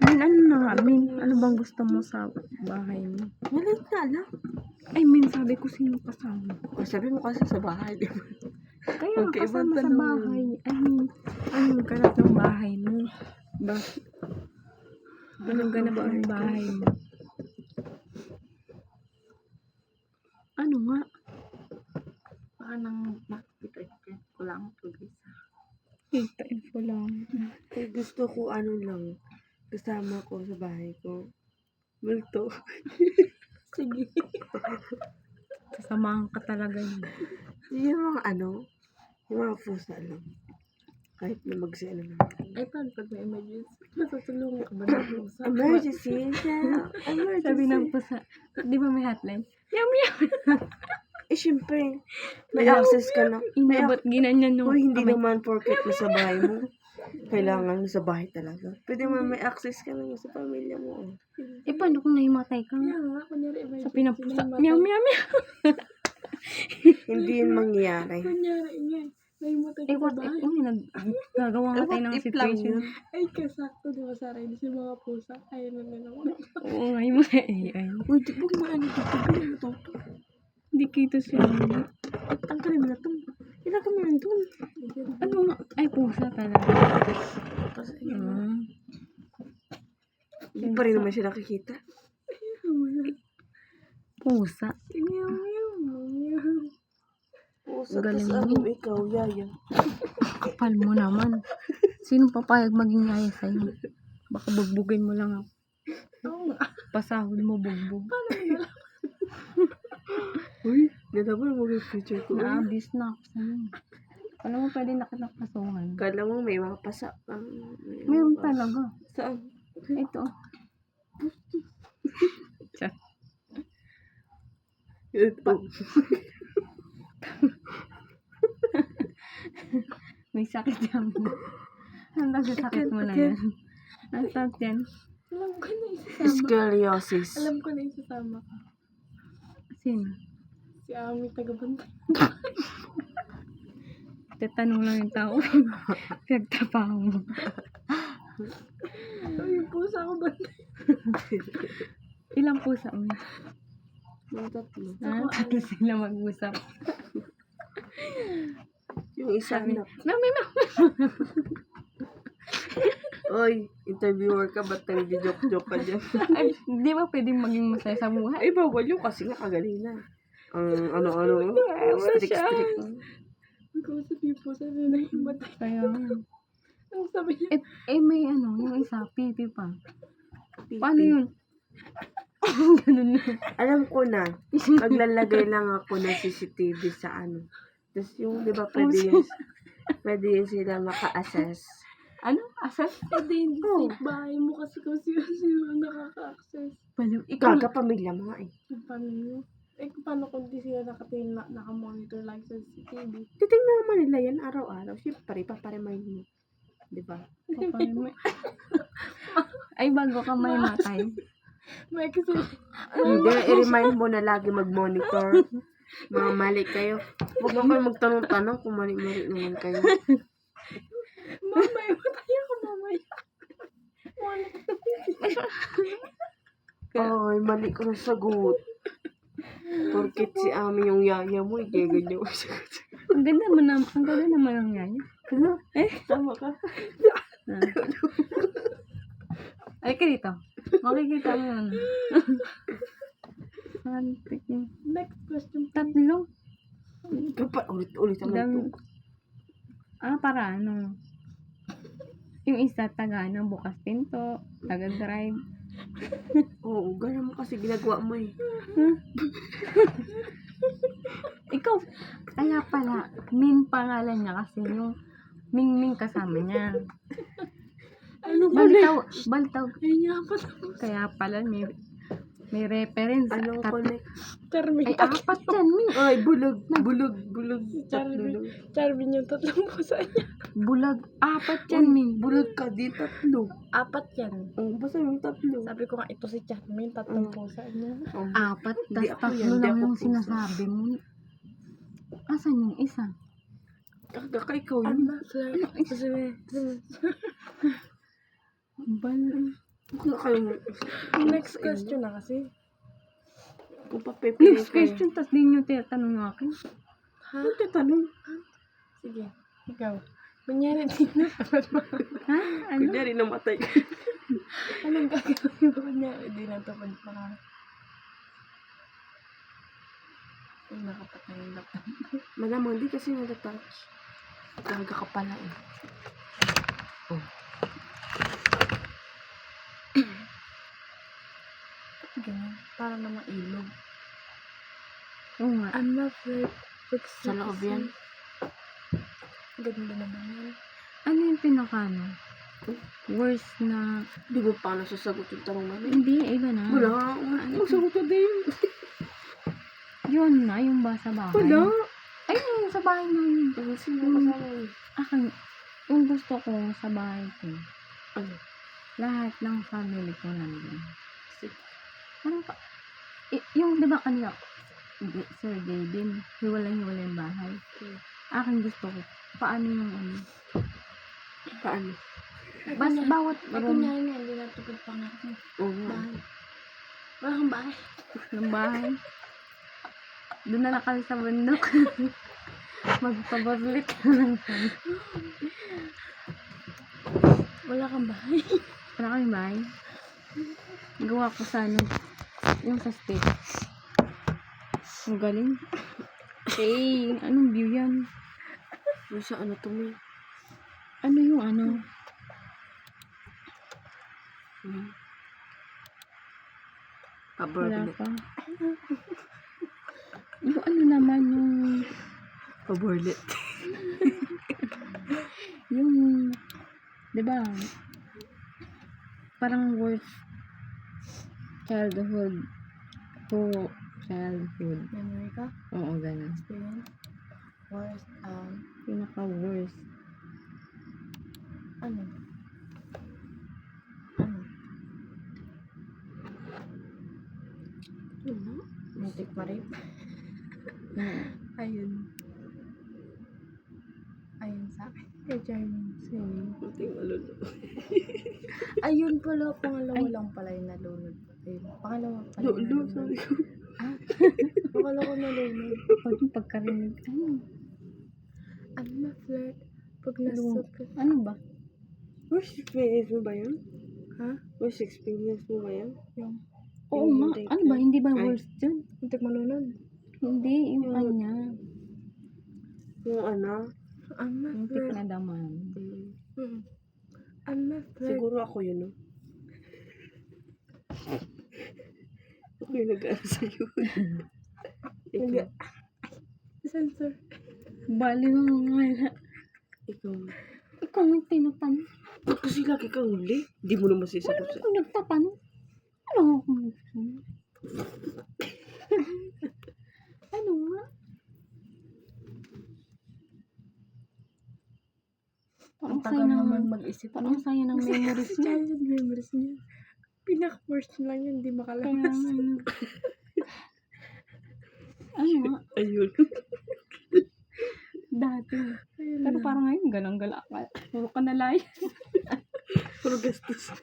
Ano na nga, ano bang gusto mo sa bahay mo? Maliit na lang. Ay, sabi ko sino kasama. O, sabi mo kasi sa bahay, di ba? Kaya Magkaibang kasama sa tanong. bahay. Anong ganap ng bahay mo? Anong ganap ng bahay mo? Ano nga? Baka nang nakikita ko lang ito, guys. Kita info lang. Eh, gusto ko lang, kasama ko sa bahay ko. Multo. Sige. Kasamahan ka talaga yun. Yung mga yung mga pusa lang. Kahit na mag-sino lang. Ay, paano pag may emergency? Matutulungan ka ba ng pusa? Emergency! Emergency! Sabi ng pusa, di ba may hotline? Meow, meow! Eh, syempre, may access ka na. Inabot, ginanyan nung Hindi kamay. naman porket na sa bahay mo. Kailangan mo sa bahay talaga. Pwede mo may access ka lang sa pamilya mo. Eh, paano kung nahimatay ka? Sa pinapusa, meow, meow, meow! Hindi yun mangyayari. Kunyari nga, nahimatay Eh, ka what sa if, bahay. nagagawa nga tayo ng What if lang situation. yun? Ay, kasakto, di ba, Sarah? Hindi sa mga pusa. Ayaw na nila. Oo nga, yung mga AI. Uy, di ba maano dito? Bilhin mo ito. Hindi kita siya. Tanggalin mo na ito. Ilagay mo yun doon. Ano nga? Ay, pusa talaga. Kasi Hmm. hindi pa rin naman siya nakikita. Pusa. Meow, meow, meow. Pusa, Galing tas mo. ikaw, yaya. Kapal mo naman. Sino papayag maging yaya sa'yo? Baka bugbugin mo lang ako. Oo nga. Pasahod mo bugbog. Uy, ganda mo yung future ko. Na-abuse na ako sa'yo. Alam mo, pwede nakitapasungan. Kala mo may mga pasa. Meron talaga. Saan? Ito. Chat. Ito. May sakit yan. Ang sakit mo na yan. Ang sakit yan. Alam ko na isasama. Scoliosis. Alam ko na isasama ka. Sino? Si Ami tagabantay. Tatanong lang yung tao. Pagtapahan mo. Yung pusa ko bantay. Ilang pusa mo? Mga tatlo. Tatlo sila mag-usap. Yung isa Sabi, anak. meow, meow, meow. Oy, interviewer ka, ba't nag-joke-joke ka dyan? Ay, di ba pwedeng maging masaya sa buhay? Ay, bawal yun kasi nga kagalingan. Ang ano-ano. Strict. Mag-usap yung pusa na nahimatay. Kaya, Ang sabi niya, may yung isa, pipi pa. Pipi. Paano yun? Ganun na. Alam ko na, maglalagay lang ako ng CCTV sa Tapos yung, di ba, pwede yun sila maka-assess. Ano? Asal? hindi safe bahay mo kasi kung sino ang nakaka-access. Ikaw, Pamilya mo nga eh. Yung pamilya. Eh, paano kung di sila naka-monitor lang sa CCTV? Titingnan naman nila yan araw-araw. Siyempre, paparemind mo. Di ba? ay, bago ka may matay. May kasi, Hindi, i-remind mo na lagi mag-monitor. Mga mali kayo. Huwag mo kayo magtanong-tanong kung mali-mali naman kayo. mamaya, matay ako mamaya. Ay, mali ko na sagot. Porkit si Ami yung yaya mo, ganyan mo sagot. Ang ganda naman ang yaya. Ano? Tama ka. Ay, ka dito. Makikita mo yun. Next question. Tatlo. Kapag ulit naman Dami. ito. Para ano? Yung isa, taga bukas pinto, taga drive. Oo, ganyan mo kasi ginagawa mo eh. Ikaw, kaya pala, Min pangalan niya kasi yung Ming kasama niya. Ano Baltaw. Ay, nga pa. Kaya pala, may reference. Anong connect? Charmin. Ay, apat yan, Min. Ay, bulog. Charmin. Tatlo. Charmin yung tatlong pusa niya. Bulag. Apat yan, Min. Bulog ka din, tatlo. Apat yan. Basta yung tatlo. Sabi ko nga, ito si Charmin, tatlong pusa niya. Apat, Hindi tas ako yan, tatlo hindi lang ako yung pusa. sinasabi mo. Asan yung isa? Kaka ikaw yun. Huwag na kayo Next question na kasi. Kung papipili Next question, tas di nyo tinatanong ng akin. Ha? Ano tatanong? Sige, ikaw. Kunyari, tinatapat mo. Ha? Ano? Kunyari namatay ka. Anong gagawin mo? Kunyari, tinatapad pa ka. Ay, nakapatay yung laptop. Malamang di kasi natatouch. Gaga ka pala eh. Oh. Ganyan. Para namang ilog. Oo nga. I'm not very Sa loob yan. Ganda naman yan. Ano yung pinaka worst na... Di ba pa nasasagot yung tanong namin? Hindi, iba na. Wala. Magsagot na din. Yun na, yung ba sa bahay? Wala. Ay, yung sa bahay namin. Sino kasama mo? Akin, yung gusto ko sa bahay ko, Ano? lahat ng family ko nandun. Sige. Ano pa? Yung, di ba kanina, Sir Gavin, hiwalay-hiwalay yung bahay. Akin gusto ko, paano yung ano? Paano? Bawat Ay, room kunyari nga, hindi natupad pa nga ako. Oo nga. Bahay. Wala kang bahay. ng bahay, doon na nakal sa bundok. Magpabarlit ka lang sa Wala kang bahay. Wala kami bahay. Gawa ko sa ano, yung sa state. Ang galing. Eh, anong view yan? Yung sa ano to may. Ano yung ano? Wala Paborlit. pa. Yung ano naman, Paborlit. yung, di ba, parang worst childhood to childhood. Memory ka? Oo, ganun. Experience? Worst, Pinaka-worst. ano? Ano? Muntik ma-rape? Ayun. Ayun sa akin. Kay Charmin. Kunting alolo. Ayun pala, pangalawa lang pala yung nalunod. Ayun, pangalawa pala yung Lolo, nalunod. sabi ko. Pangalawa ko nalunod. Pag yung pagkarinig, ano? Ano na flirt? Pag Ano? nasok. Ano ba? Worst experience mo ba yun? Ha? Worst experience mo ba yan? Yung Oo Yung nga. date Ano ba? night. Hindi ba Ay. worst yun? muntik malunod. Hindi, yung Yung- kanya. Yung ano? I'm not Muntik flirt. na daman. I'm not flirt. Siguro ako yun, no? Ako yung nag-ano sa'yo. Ikaw. Sensor. Bali mo nga. Ikaw. Ikaw may tinatanong. Ba't kasi lagi kang huli? Hindi mo naman Wala sisagot sa... ako nagtatanong. Ano ako nagtatanong? Ano nga? Parang Ang saya tagal ng, naman mag-isip. parang saya ng memories Si niya. childhood memories niya. Pinaka-worst lang yan, hindi Kaya makalabas. ano. Ano nga? Ayun. Dati. Ayun Pero lang. parang ngayon, galang-gala ka. Puro ka nalay. Puro gastos.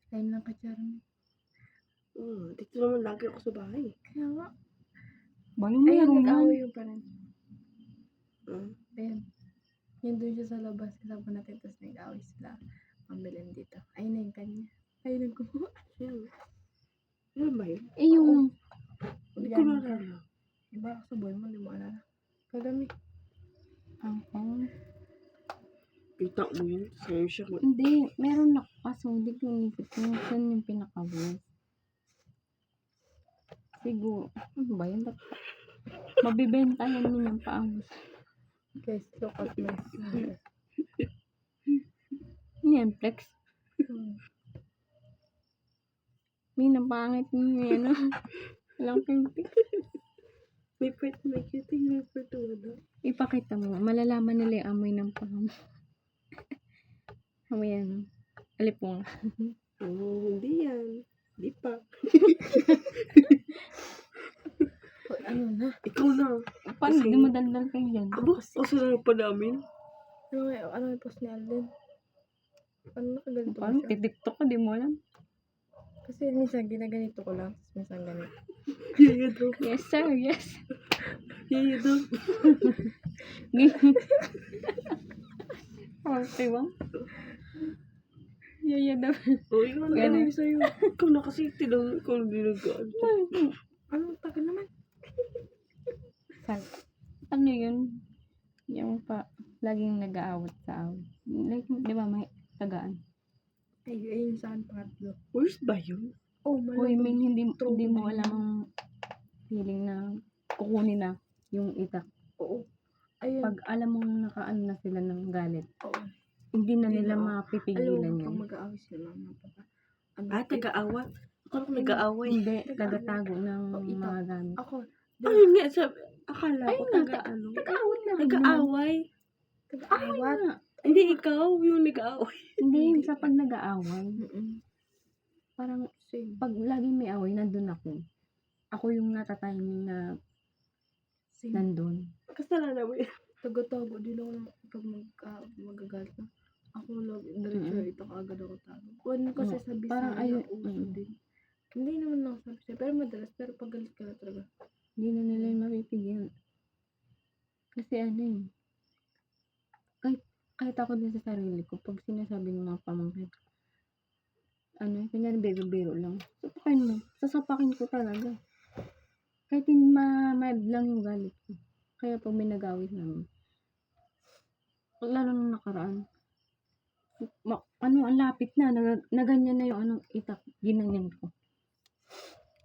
Ayun lang ka, Charmin. Dito naman lagi ako sa bahay. Kaya nga. Baling Ayun, meron yan. nag-away yung parents. Ah, Ayun. Yun doon siya sa labas. Kasama natin. Tapos nag-away sila. Mambilin dito. Ayun na yung kanya. Ayun ang gumawa. yan. Ano ba yun? Eh yung, Hindi ko nalala. Iba ako sa buhay mo, hindi mo alala. Kagami. Kita mo yun. Sa'yo siya. hindi, meron ako kaso hindi ko inisip kung saan yung pinaka-worst. Siguro, ano ba yun? Mabibenta yan min yung paamos. Guys, look at my finger. Ano yan, flex? Min, ang pangit mo yan, ano? Walang pimpik. May cutie, may part ano. Ipakita mo, malalaman nila yung amoy ng pang. Amoy ano? Alipong. Hindi yan. Di pa. Ano na? Ikaw na. Paano? Kasi- Hindi mo daldal kayo dyan. Aba, kasalanan pa namin. Ano yung post ni Alden? Ano nakaganito ba Paano? siya? Titiktok ka, di mo alam. Kasi minsan ginaganito ko lang. Tapos minsan ganito. Yaya daw. Yes, sir. Yes. Yaya daw. Okay ba? Yaya daw. O, ikaw na Ganun. lang sa'yo. Ikaw na kasi tinanong ko hindi nag-ano. Ano? Tagal naman. Ano yun? Yung laging nag-aawat sa awat. Like, di ba may tagaan? Ay, ayun saan pangatlo. Worst ba yun? Oh, Uy, malamang. Ming, hindi Trophy mo na alam yun. ang feeling na kukunin na yung itak. Oo. Ayun. Pag alam mong nakaano na sila ng galit, Oo. hindi na Hindi nila na, mapipigilan Alam mo, yan. pag mag-aaway sila mama, papa. Ano, Taga-awat. Akala ko nag-aaway. Hindi, tagatago ng itak. mga gamit. Ako, Ayun nga, akala ko Ayun nga, taga-ano. Nag-aawat na rin naman. Nag-aaway. taga-awat. Nga. Hindi ikaw yung nag-aaway. Hindi, sa pag nag-aaway, Mm-mm. parang Same. pag laging may away, nandun ako. Ako yung natatiming na Same. nandun. Kasalanan mo yun. Taga-tago din ako ng pag magagalit na. Ako lang, diretso Mm-mm. ito kaagad ako tago. Kung ano kasi Oo, sa parang Bisaya, ayun, uso mm. din. Hindi naman lang sa Bisaya, pero madalas, pero pag galit ka na talaga. Hindi na nila yung mapipigilan. Kasi ano eh, kahit ako din sa sarili ko, pag sinasabi ng mga pamangkin, ano, kanya biro-biro lang. Sasapakin ko talaga. Kahit hindi ma-mild lang yung galit ko. Kaya pag may nag-awit namin, lalo nung nakaraan, ang lapit na, naganyan na yung anong itak, ginanyan ko.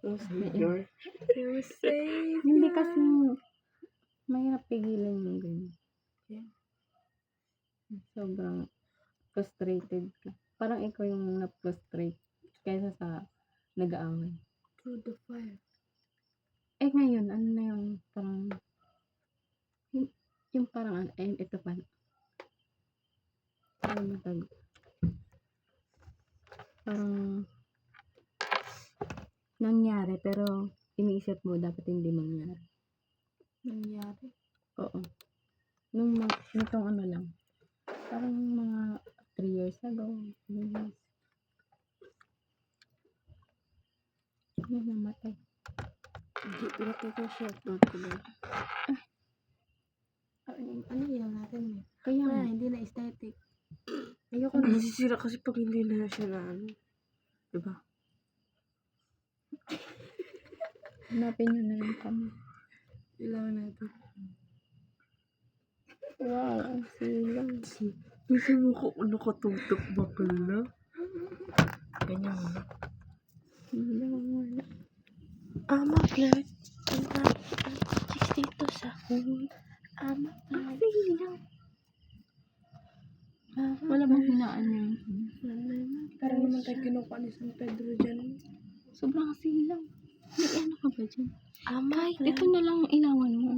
Oh, savior. You're safe. Hindi kasi, mahirap pigilan yung ganyan. Yeah. Sobrang frustrated ka. Parang ikaw yung na-frustrate kaysa sa nag-aaway. Through the fire. Eh ngayon, ano na yung parang, yung parang, ito pa. Parang matag. Parang, nangyari, pero iniisip mo, dapat hindi mangyari. Nangyari. Oo. Nitong ano lang. Parang mga 3 years ago. Ano namatay? Hindi, pinatay ko siya. Ko na. Ano yun natin eh. Kaya nga. Hindi na aesthetic. Ayoko na. Nasisira kasi pag hindi na siya na ano. Diba? Hanapin nyo na lang kami. Kailangan natin. Wow, ang silang. Kasi mo ko nakatutok bakla. Ganyan mo. Silang. Ama vlog. Ang chicks dito sa hood. Ama vlog. Silang. Wala bang hinaan yun? Parang naman tayo kinukuha ni San Pedro dyan. Sobrang silang. May ano ka ba dyan? Ama Kahit vlog. ito na lang ang ilawan mo.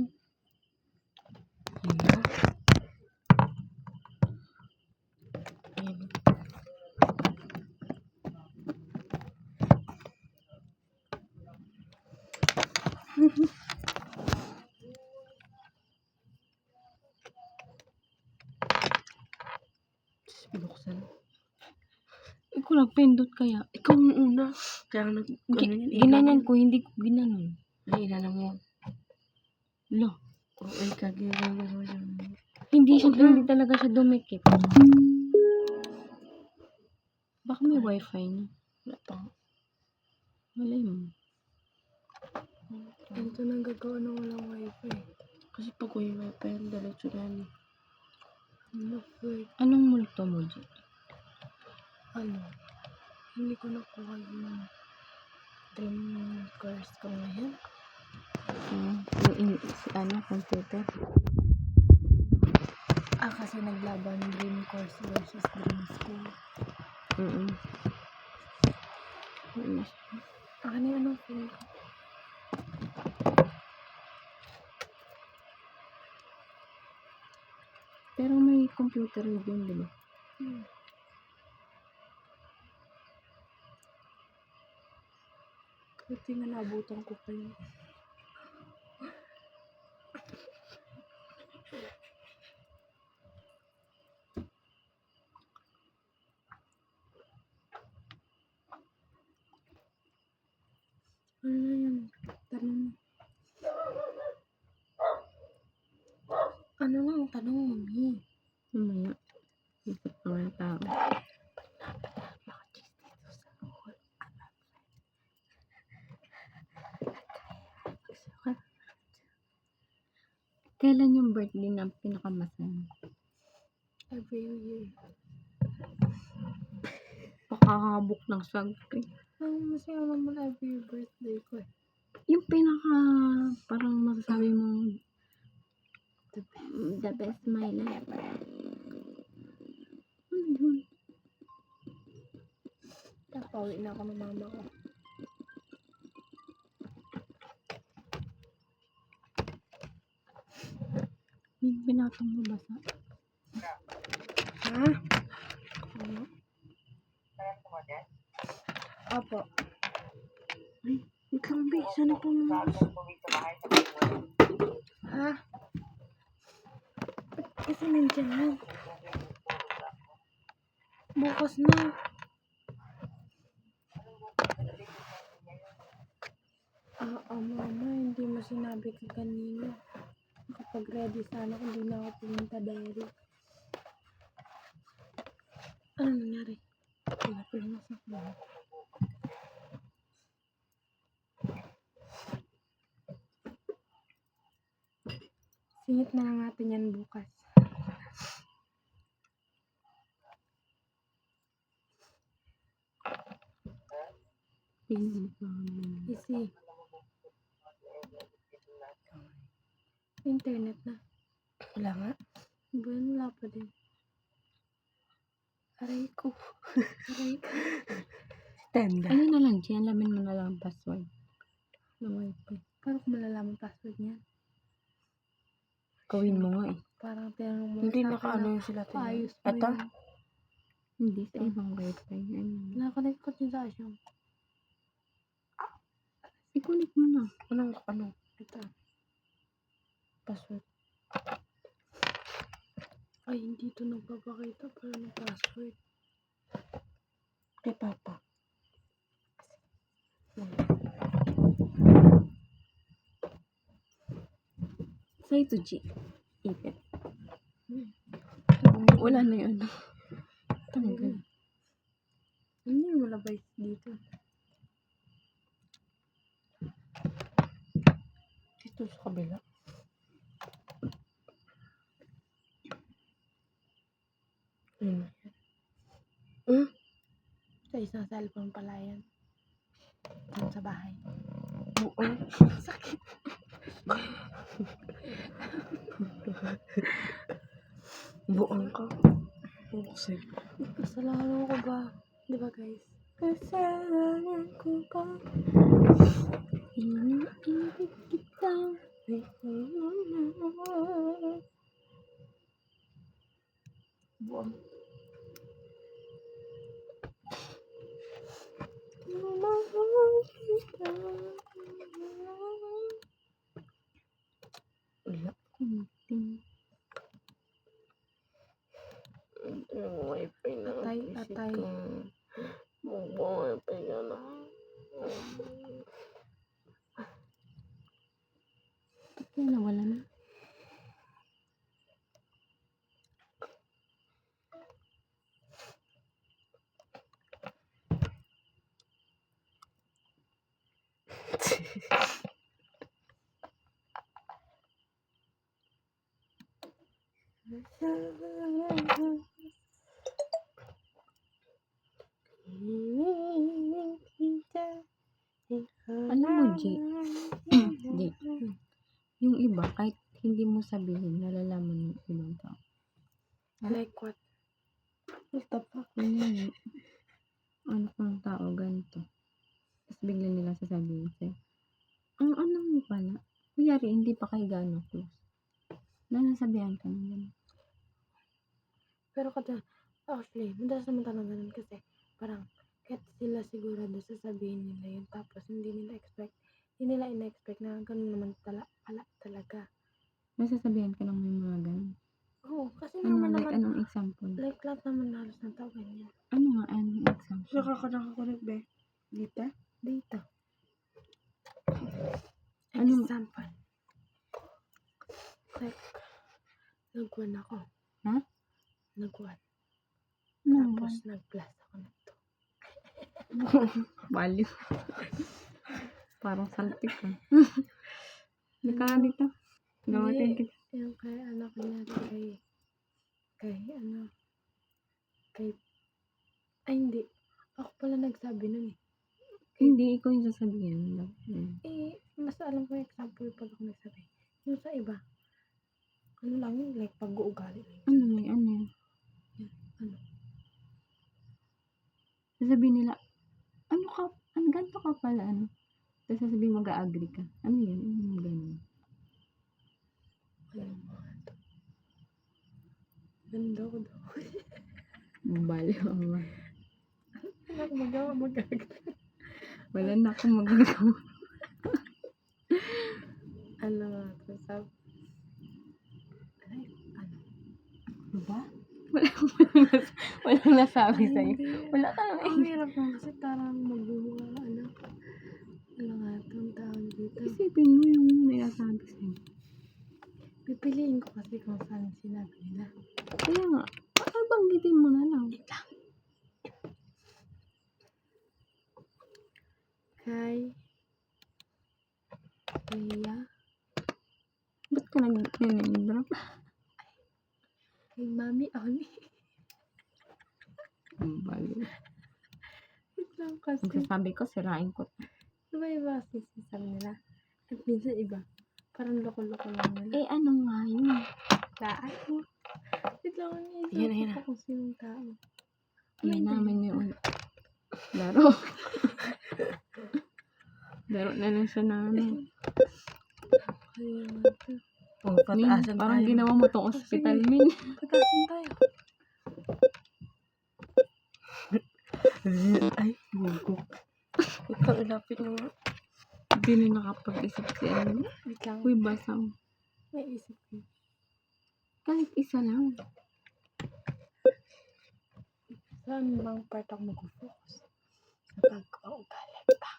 Ayan. Binuksan. Ikaw nagpindot kaya. Ikaw yung una. Kaya nag... Ginanyan ko, hindi ko ginanon. Ay, inana mo. Lo. O, ay, kagigano yun. Hindi talaga siya dumikit. Baka may wifi na. Wala pa. Malay mo. Ito nang gagawa ng walang wifi. Kasi pag may wifi, diretso na yan. Anong multo mo dyan? Ano? Hindi ko nakuha yung dream course ko ngayon. Computer. Kasi naglaban dream course versus dream school. Ano yung anong feel ko? Pero may computer din, di ba? Kasi nga naabutan ko pa yun. tao. Kailan yung birthday na pinakamasaya? Every year. Pakakabok ng sagpi. Ang masaya naman every birthday ko eh. Yung parang masasabi mo, the best my life. Ano yun? Pauwi na ako ng mama ko. Yung binatang mabasa. Ha? Ano? Opo. Ay, ikaw ba? Sana po Ha? Kasi nandiyan na. Bukas na. Mama, hindi mo sinabi ka kanina. Kapag ready sana kung hindi na ako pumunta dahil. Ano nangyari? Kaya pinasak mo. Singit na lang natin yan bukas. Tingnan ko. Easy. Internet na. Wala nga. Wala pa din. Aray ko. Aray ko. Tanda. Ano na lang, Jen, alamin mo na lang ang password ng wifi. Paano ko malalaman password niya? Gawin mo nga eh. Parang tinanong mo Hindi sa akin nakaano na, yung sila tingnan. ayos mo Ito? yun. Hindi sa ibang wifi. Ano? Nakakonect ko din sa asyong. I-connect mo na. Ano? Ito. Password. Ay, hindi ito nagpapakita pala ng password. Kay Papa. Sa ito, G. Ipit. Wala na yun. Tanggal. Hindi mo labay dito. Dito sa kabila. Sa isang cellphone pala yan. Dun sa bahay. Buo. Buong ka. Buksin. Kasalanan ko ba? Di ba guys? Kasalanan ko ba? Iniibig kita. Buong. Wala. Kunting. Wifi na. Atay. Wifi na na. Kaya nawala na. Alam mo, G. G. Yung iba, kahit hindi mo sabihin, nalalaman ng ibang tao. Like what? Ito pa. Yun, ano pang tao, ganito. Tapos bigla nila sasabihin sa'yo, ang ano mo pala, kuyari, hindi pa kayo gano'n close. Nasasabihan ka ng gano'n. Pero actually, madalas naman talaga ganun kasi parang kahit sila sigurado sasabihin nila yun tapos hindi nila ina-expect na ganun naman pala talaga. Nasasabihan ka ng may mga gano'n. Oo, kasi Ano, naman like, anong example? like lahat naman halos ng tao ganyan. Ano nga, anong example? Saka ka nakakunik ba? Dito? Dito. Anong- Example. Like, nagwan ako. Ha? Nagwan. Ano? Tapos nag-plus ako nito. Baliw. Parang saltik ka. Hindi ka nga dito. Gamatin Hindi. kita. Yung kay anak niya, ay hindi. Ako pala nagsabi nun eh. Hindi, ikaw yung sasabihin. Mas alam ko yung example pag ako nagsabi. Yung sa iba, ano lang yun, like pag-uugali. Ano yun? Ano? Sasabihin nila, ganito ka pala, ano? Tapos sasabihin mag-a-agree ka. Ano yun? Ganun. Ano mga ito? Ganda ko daw. Baliw ang Ano ako mag-agree? wala na akong magagawa. Ano nga ito? Ay, ano? Ano ba? Walang nasabi sa'yo. Wala ka naman. Ang hirap lang kasi parang magbubuha ano nga ito ang tawag dito. Isipin mo yung ninasabi sa'yo. Pipiliin ko kasi kung saan sinabi nila. Kaya nga, banggitin mo na lang. Kay Leia, Ba't ka nag-name-drop? kay Mami Oni. Baliw. Wait lang kasi. Magsasabi ko, sirain ko. Iba kasi sabi nila. At minsan iba. Parang loko-loko lang nila. Ano nga yun? Taan mo. Wait lang, Yan na, yan iisip na. ko kung sinong tao. Yan namin yung laro. Laro na lang siya na ano. Kaya nga ito. Oh, Min, pataasan parang tayo. ginawa mo tong hospital, Min. Patasin tayo. Ay, bugo. Ikaw, ilapit mo nga. Hindi na nakapag-isip si ano. Wait lang. Uy, basang. May isip ko. Kahit isa lang. Saan bang part ako mag-focus? Sa pag-uugali pa.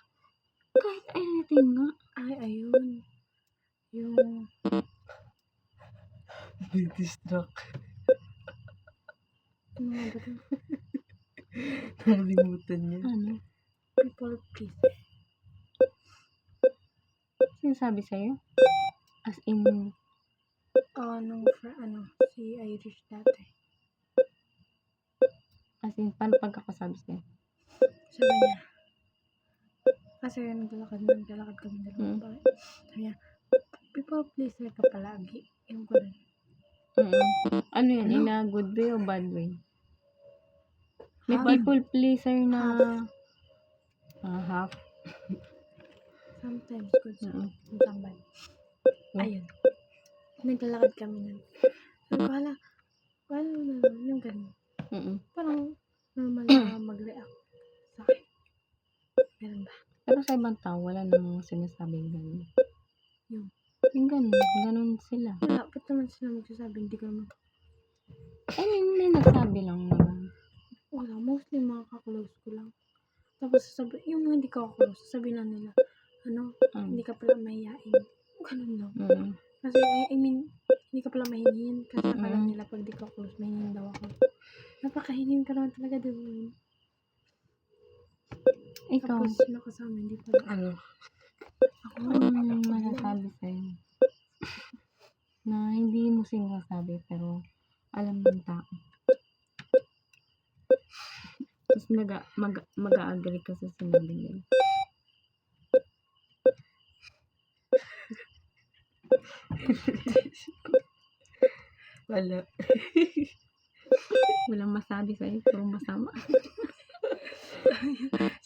Kahit anything nga. Ay, ayun. Yung Distract. ano nga ba ito? Nakalimutan niya. Ano? People please. Sinasabi sa'yo? As in, Si Irish dati. paano pagkakasabi sa'yo? Sabi niya, kasi naglalakad kami Hmm. dalawa. Sabi niya, people pleaser ka palagi. Yung ko rin. Ano yan? In a good way o bad way? May Half. people pleaser na half. Sometimes good, Mm. sometimes bad. Ayun. Naglalakad kami nun. Sabi ko, hala, paano na naman yung ganun? Parang normal na mag-react sa akin. Ganun ba? Pero sa ibang tao, wala namang sinasabing ganun. Yung Ganun sila. wala, ba't naman sila magsasabi? Hindi ko naman. May nagsabi lang naman. Wala, mostly mga kaklose ko lang. Tapos yung mga hindi ko kaklose, sasabihin na nila, hindi ka pala mahihain. Ganun lang. Kasi, I mean, hindi ka pala mahingin. Kasi akala nila pag di ka close, mahingin daw ako. Napakahingin ka naman talaga, diba? Ikaw, Tapos, sino kasama, hindi pala. Ano? Ako, masasabi sa'yo na hindi mo sinasabi pero alam ng tao. Tapos mag-a-agree ka sa sinabi nila. Wala. Walang masabi sa'yo, puro masama.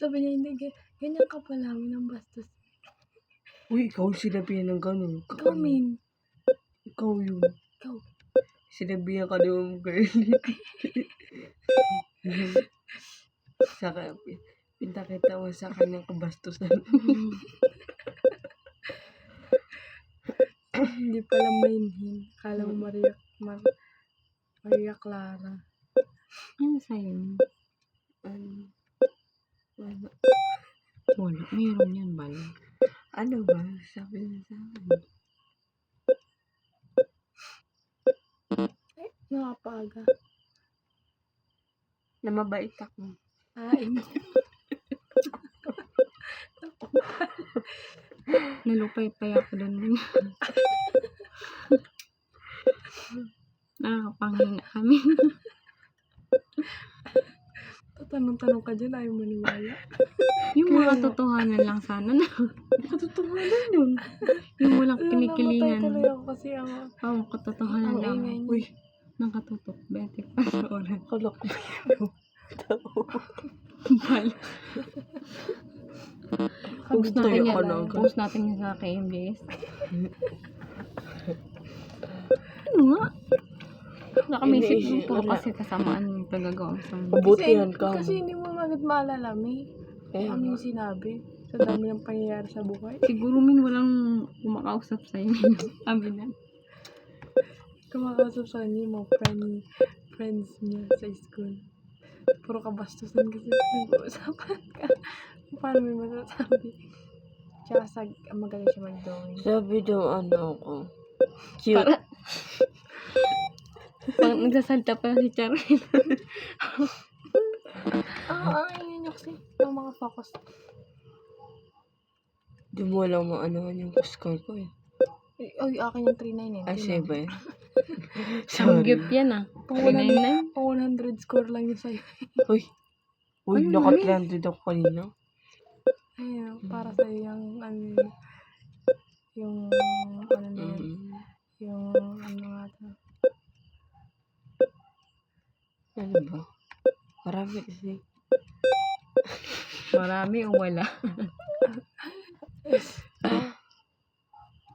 sabi niya, hindi, ganyan ka pala, ng bastos. Uy, ikaw sinabihan ng ganun. Ikaw, Min. Ikaw yun. Ikaw. Sinabihan ka ng girl. Saka, pintakita mo sa kanyang kabastusan. Hindi pala mainhin. Kala mo Maria Clara. Ano sa'yo? Wala. Wala, mayroon yan, bali. Ano ba? Sabi niya sa akin. Nakapaaga. Na mabait ako. Hindi. Nalupay-pay ako doon. Nakakapanghina kami. Tatanong-tanong ka dyan, ayaw maniwala. Yung mga totohanan lang sana na. Katotohanan yun. Yung walang Namatay kinikilingan. tuloy ako kasi Oo, katotohanan ang lang. ingay niya. Uy, Nakatutok. Betek pa sa oras. kala ko ba yun? Bala. Post natin Tuyo yan. ka na agad. Post natin yan sa KMJS. Ano nga? Nakamisip Iniisip mo po wala. kasi kasamaan yung tagagawa sa Mabutihan ka. Kasi hindi mo agad maalala, May. Eh, Ano yung sinabi? Sa dami ng pangyayari sa buhay. Siguro min walang kumakausap sa'yo. Sabi na. Kumakausap sa kanya yung mga friends niya sa school. Puro kabastusan kasi nag-uusapan ka. Paano may masasabi? Tsaka magaling siya mag-drawing. sabi daw ako. Cute. Parang nagsasalta pa si Charmin. Ayun niya kasi. Yung mga focus. Di mo lang maanohan yung score ko eh. Ay, akin yung 399. Ay, siya ba yun? Ang Sorry. gift yan ah. Pang 399. 100 score lang yun sa'yo. Uy, Ano naka-300 ako kanina. Ayun, para sa'yo yung ano yun. Yung ano na yun. Yung ano nga to. Ano ba? Marami kasi. Marami o wala.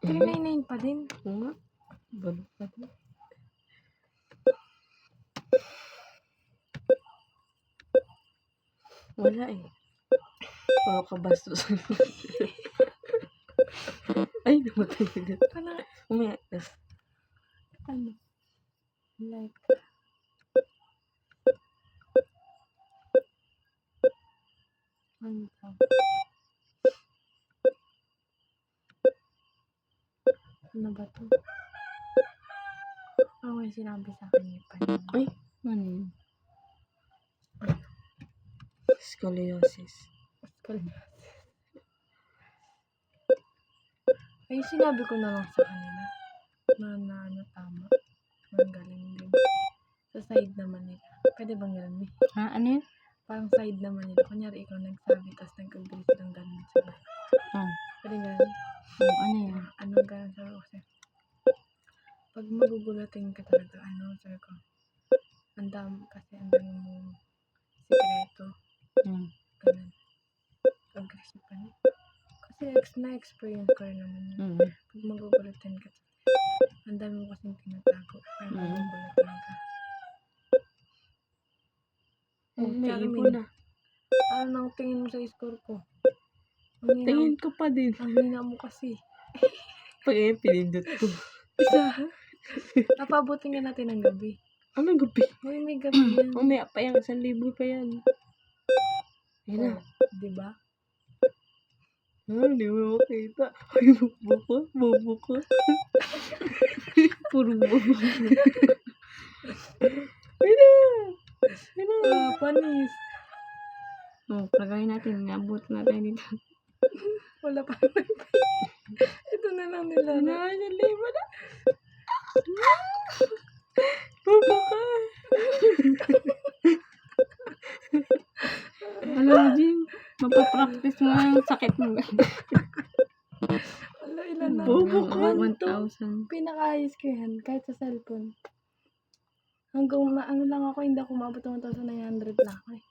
399 pa din. Oo nga. Balok pa din. Wala eh. Puro kabastos. Ay, namatay agad. Parang, Umayas. ano, like, ano to? Ano ba to? Ano yung sinabi sa akin ni Pan? Ay, Ano yun? scoliosis. Ay, sinabi ko na lang sa kanila na ano tama. Ang galing din. Sa side naman nila. Pwede bang ganun eh? Ha? Ano yun? Parang side naman nila. Kunyari ikaw nagsabi, tapos nag-agree silang ganun sila. Oh. Pwede ganun. Ano yun? Anong ganun sa kasi? Pag magugulatin ka talaga, sabi ko, ang dami mong sikreto. Hmm. Ganun. Aggressive pa niya. Kasi na-experience ko rin naman yun. Hmm. Pag magugulatin ka, ang dami mo kasing tinatago. Ay, magugulatin ka. Oh, May Charmin. ipon na. Ano nang tingin mo sa score ko? Ang hina, Tingin ko pa din. ang hina mo kasi. Pag ayun, pinindot ko. Isa. Napabutin nga natin ng gabi. Ano gabi? Uy, may gabi yan. Mamaya pa yan. 1,000 pa yan. Ayun na. Diba? Hindi mo makita. Ay, bobo ko. Puro bobo. Ayun na. Panis. Oh, pagawin natin. Nabot na tayo dito. Wala pa naman. Ito na lang nila. Ano, 1,000 na. Bobo ka. Alam mo, Jim. Mapapractice mo yung sakit mo. Wala, ilan na. Bobo ka. 1,000. Pinakaayos ko yan. Kahit sa cellphone. Hanggang ano lang ako, hindi ako umabot ng 1,900 lang ako eh.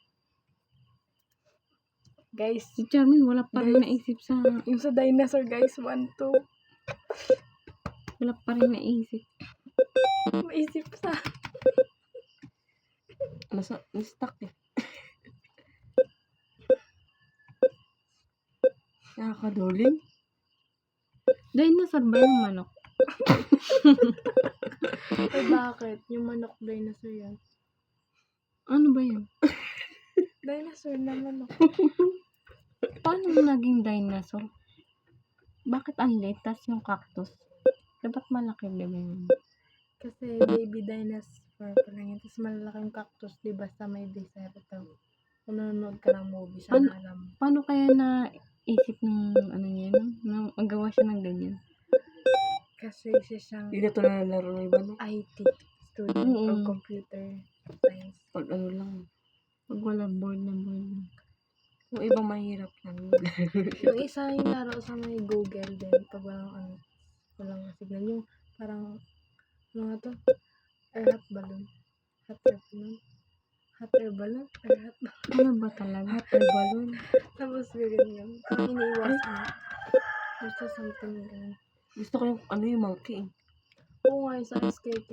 Guys, Si Charmin, wala pa rin Guys. naisip sa... yung sa dinosaur guys, 1, 2. Wala pa rin naisip. Maisip sa. Na-stuck eh. Nakakaduling. Dinosaur ba yung manok? Eh bakit? Yung manok dinosaur yan. Ano ba yun? Dinosaur na manok. Paano naging dinosaur? Bakit ang liit? Tas yung cactus? Dapat malaki, di ba yun? Kasi baby dinosaur. purple lang yun. Tapos malalaking cactus, di ba, sa may desert daw. Kung nanonood ka ng movie, Ano? sana alam mo. Paano kaya na isip ng ano niya, no? Nang magawa siya ng ganyan? Kasi siya siyang Hindi na ito nalalaro ng iba, no? IT student or Mm. computer science. Pag ano lang. Pag wala, bored na bored na. Yung iba mahirap lang. Yung isa yung laro sa may Google din, pag walang signal. Yung parang, ano nga to? Hot balloon. Hot air balloon. Hot air balloon? Or hot balloon? Ano ba talaga? Hot air balloon. Tapos ganyan. Parang iniiwasan mo. Basta something ganyan. Gusto ko yung ano yung monkey. Oo nga, yung sa SKT.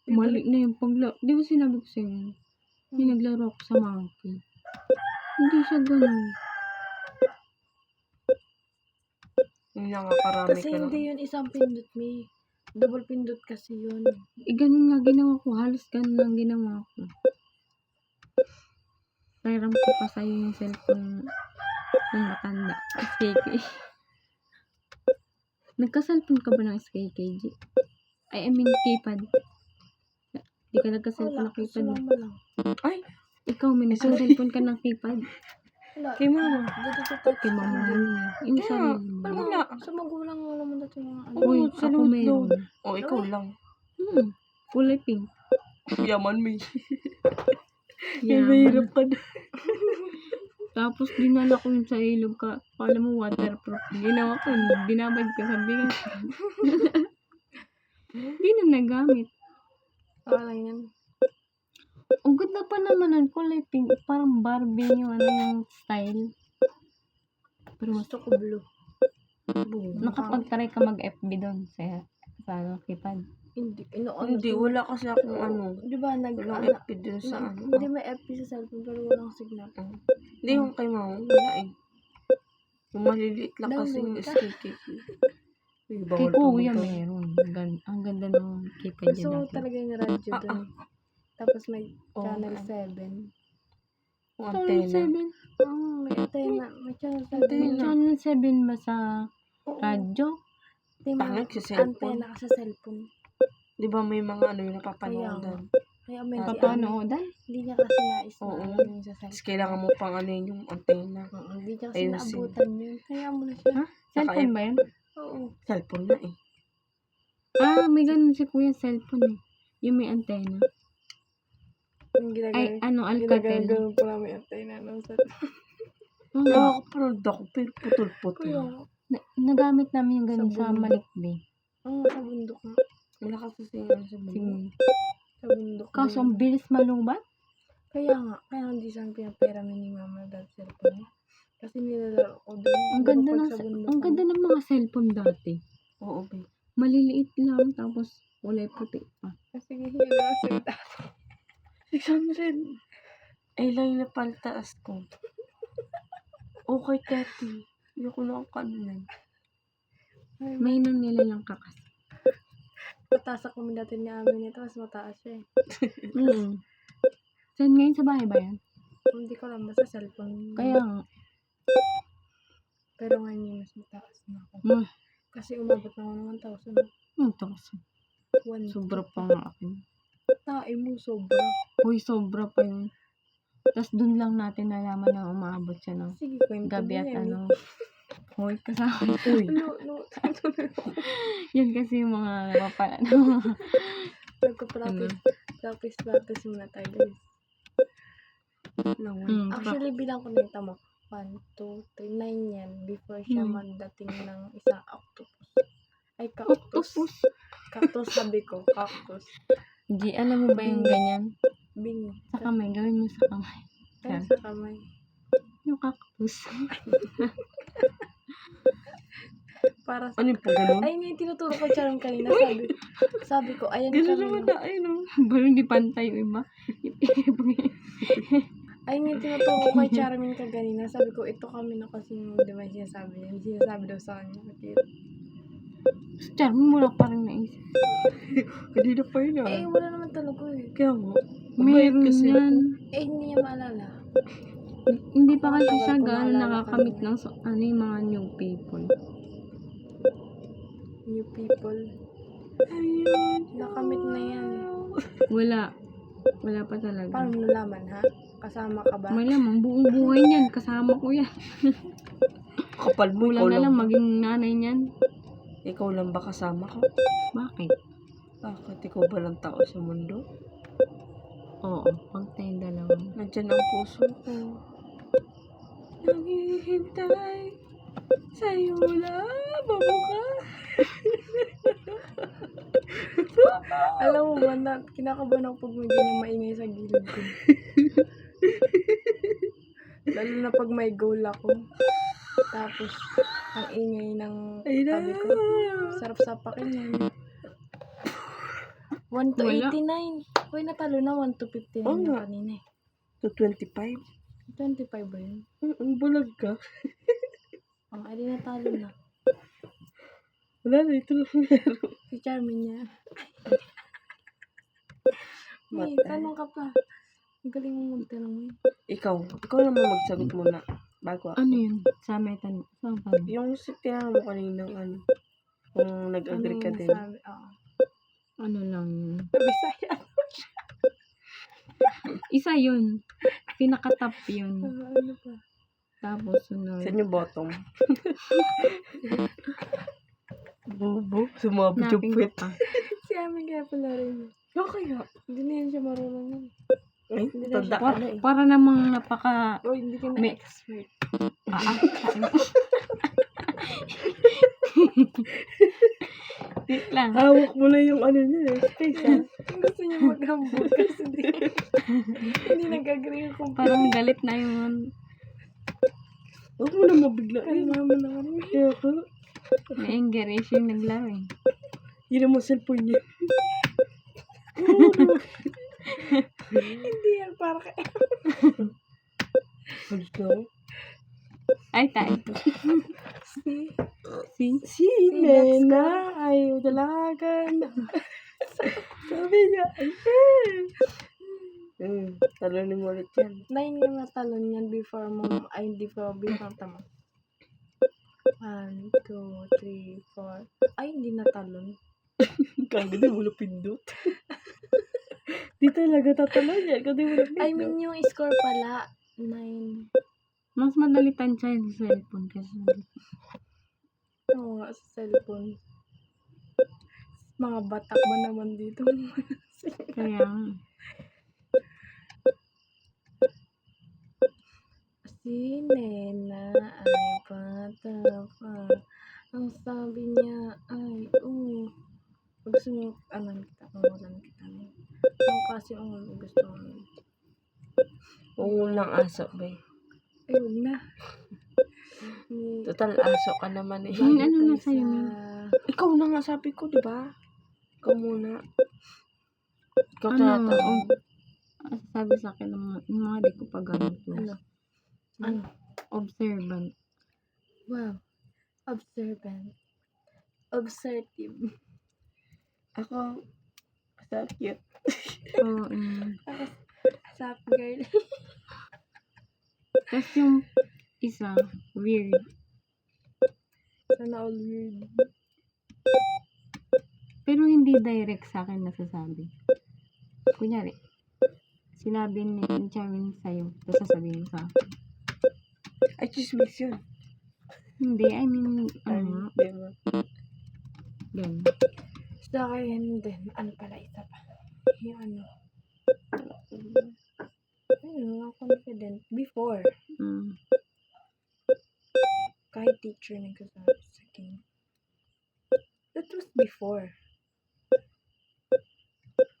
Mali na yung paglaro. Di ba sinabi ko sa'yo? Yung naglaro ako sa monkey. Hindi siya ganun. Yung nakakarami Kasi ka hindi lang. yun isang pindot, me. Double pindot kasi yun. Ganun nga ginawa ko. Halos ganun lang ginawa ko. Pairam ko pa sa'yo yung cellphone ng matanda. SKK. Nagka-cellphone ka ba ng SKKG? I mean, keypad. Di ka nagka-cellphone Wala, ng keypad. sumama lang. Ay! Ikaw, may nagka-cellphone ka ng keypad. Wala. Kay mama. Dito sa touch. Kay mama mo yun. Yung Kaya, sarili mo. wala. Sa magulang mo naman dito yung ano. Oo, Uy, sa ako load meron. O, ikaw lang. Kulay pink. Yaman mo. Yaman. Mahirap ka na. Tapos dinala ko yun sa ilog ka. Kala mo waterproof. Ginawa ko, binabad ko sa bigas. Hindi na nagamit. Wala yan. Ang ganda pa naman nun, kulay pink. Parang Barbie yung ano yung style. Pero mas Gusto ko blue. nakapag-try ka mag-FB doon sa ano, keypad. Hindi. Hindi, wala kasi akong ano. Di ba Walang ano, FP din sa ano. hindi may FP sa cellphone pero walang signal. Hindi yung kay mama. Wala eh. Yung maliliit lang kasi yung Download ka. SKK. Uy, Kay bawal kuya pumunta. meron. Ang ganda ng keypad niya So dati. talaga yung radyo dun. Tapos may Oo, channel ano. 7. Yung Channel antenna. 7. May antena. May channel 7. Antena. Channel 7 ba sa Oo. radyo? Di ba? Pangit sa cellphone. Antena ka sa cellphone. Di ba may mga ano yung napapanoodan? Kaya may Ah, si Papanoodan? Hindi niya kasi nais na Oo. ano yung sa Tapos cellphone. kailangan mo pang ano yung antena. Oo, hindi niya kasi Ayusin. naabutan yun. Kaya mo na siya. Ha? Cellphone ba yan? Oo. Cellphone na eh. May ganun si kuya cellphone eh. Yung may antena. Yung Ay, ano, Alcatel. ginagano pa namin antena ng cellphone. Oo. Nakakapanood ako pero putol-putol. Kaya, Nagamit namin yung ganun sa Sa bundok. Malikbe. sa bundok nga. Wala kasi siya sa Sige. mga. Sa bundok. Kaso, din. ang bilis malubat. Kaya nga, kaya hindi siyang pinapera ni mama dahil cellphone niya. Kasi nilalaro ko doon. Ang ganda ng sa bundok. ang ganda ng mga cellphone dati. Oo, babe. Maliliit lang tapos kulay puti pa. Kasi hihila na sila. 600. Ay lang yung napaltaas ko. Okay, Tati. Hindi ko na kanunan. May nang nilalang ka kasi. Mataas ako dati ni amin nito. Mas mataas siya eh. Saan ngayon sa bahay ba yan? Hindi ko lang basta cellphone. Kaya nga. Pero ngayon yung mas mataas na ako. Hmm. Kasi umabot na ako ng 1,000. Ito kasi. 1. Sobra pa nga akin. Tae mo, sobra. Uy, sobra pa yun. Tapos dun lang natin nalaman na umaabot siya ng Sige, kwento gabi mo at yan. ano. Hoy, kasama. Uy. No. Yan kasi yung mga napapala. Practice muna tayo guys. Actually, bilang ko na yung tama. 1, 2, 3, 9 yan. Before siya magdating ng isang octopus. Ay, cactus. Cactus sabi ko. Cactus. G, alam mo ba yung ganyan? Bingo. Sa kamay, gawin mo sa kamay. Ay, Yan. sa kamay. Yung cactus. Para sa... Ano yung pag ganun? Ay, yung tinuturo ko Charon kanina. Sabi ko, ayan Ganun kami. naman na, ayun o. Balo hindi pantay yung iba. Ay, yung tinuturo ko kay Charmin kanina. Sabi ko, ito kami na kasi yung di ba sinasabi niya. Sinasabi daw sa kanya. Cute. Charmin mo lang parang naisip. Hindi na pa yun Eh, wala naman talaga eh. Kaya mo. Meron kasi yan. Eh, hindi niya maalala. Hindi pa kasi siya Kung gaano maalala nakakamit kami. ng ano yung mga new people. New people. Ayun. Nakamit na yan. Wala. Wala pa talaga. Paano nalaman, ha? Kasama ka ba? Malamang buong buhay niyan. Kasama ko yan. Kapal mo, ikaw Kulang na lang lang ba? maging nanay niyan. Ikaw lang ba kasama ko? Bakit? Bakit ikaw ba lang tao sa mundo? Oo. Pag tayong dalawa. Nandyan ang puso ko. Naghihintay sa'yo lang, mabuka. Alam mo ba na, kinakabahan ako pag may ganyan maingay sa gilid ko. Lalo na pag may goal ako. Tapos, ang ingay ng Ay na. tabi ko. Sarap sapakin yan. 1 to Wala. 89. Uy, natalo na 1 to 59 Oo na nga. kanina eh. To 25? 25 ba yun? Ang bulag ka. Ay, di natalo na. Wala na, ito lang meron. Si Charmin niya. Hey, Matay. tanong ka pa. Ang galing mo magtanong eh. Ikaw naman magsagot muna. Bago ako. Ano yun? Sa metan. Saan pa? Yung tinanong mo kaninang ano, kung nag-agree ka Anong din. nasabi? Oo. Ano lang yun? Bisaya. Isa yun. Pinaka-top yun. Ano pa? Tapos sunod. Saan yung bottom? Bubo. Sumabot yung Napin ko puwet. pa. Si Amin kaya pala rin. Okay nga. Hindi na yan siya marunong nun. Ay, Hindi na tanda siya- ka na eh. Para namang napaka... Oh, hindi ka na May- expert. Wait lang. Hawak mo na yung ano niya eh. Space ah. Kung gusto niya mag-hambog kasi hindi nag-agree kung Parang galit na yung... Huwag mo na mabigla. kalma mo na kami. Kaya ka. Na-engage yung naglaro eh. Yun naman cellphone niya. Hindi yan para kay... Halos na ako. Ay, tayo. Si? Si Nena ay dalagan. Sabi niya, ay talonin mo ulit yan. 9 yung natalon yan before mo, ay before tama. 1, 2, 3, 4. Ay, hindi natalon. Kaya di mo na pindot. Di talaga tatalon yan. Kaya di mo na pindot. I mean, yung score pala, 9. Mas madali tansya yung cellphone kasi. Oo nga, sa cellphone. Mga batak ba naman dito? Kaya nga. Si Nena ay bata pa. Ang sabi niya ay, pag gusto mo, kita, pangulan kita. Ang kasi gusto mo. Ungulang aso ba eh. Ay, huwag na. Total aso ka naman eh. Yung ano na sa'yo, Min? Ikaw na nga sabi ko, di ba? Ikaw muna. Ikaw Ano? tinatanong. Sabi sa akin ng mga di ko pa ganun. Ano? Observant. Wow. Observant. Observative. Ako, so cute. So, Sap girl. tapos yung isa, weird. Sana all weird. Pero hindi direct sa akin nasasabi. Kunyari, sinabi ni Charmin sa'yo, tapos sasabihin sa akin. Ay, chismis yun. Hindi, I mean, Ay, ano, di ba? yan. Sa akin din, pala isa pa. Yung confident. Before, Mm. kahit teacher nagsasabi sa akin. That was before.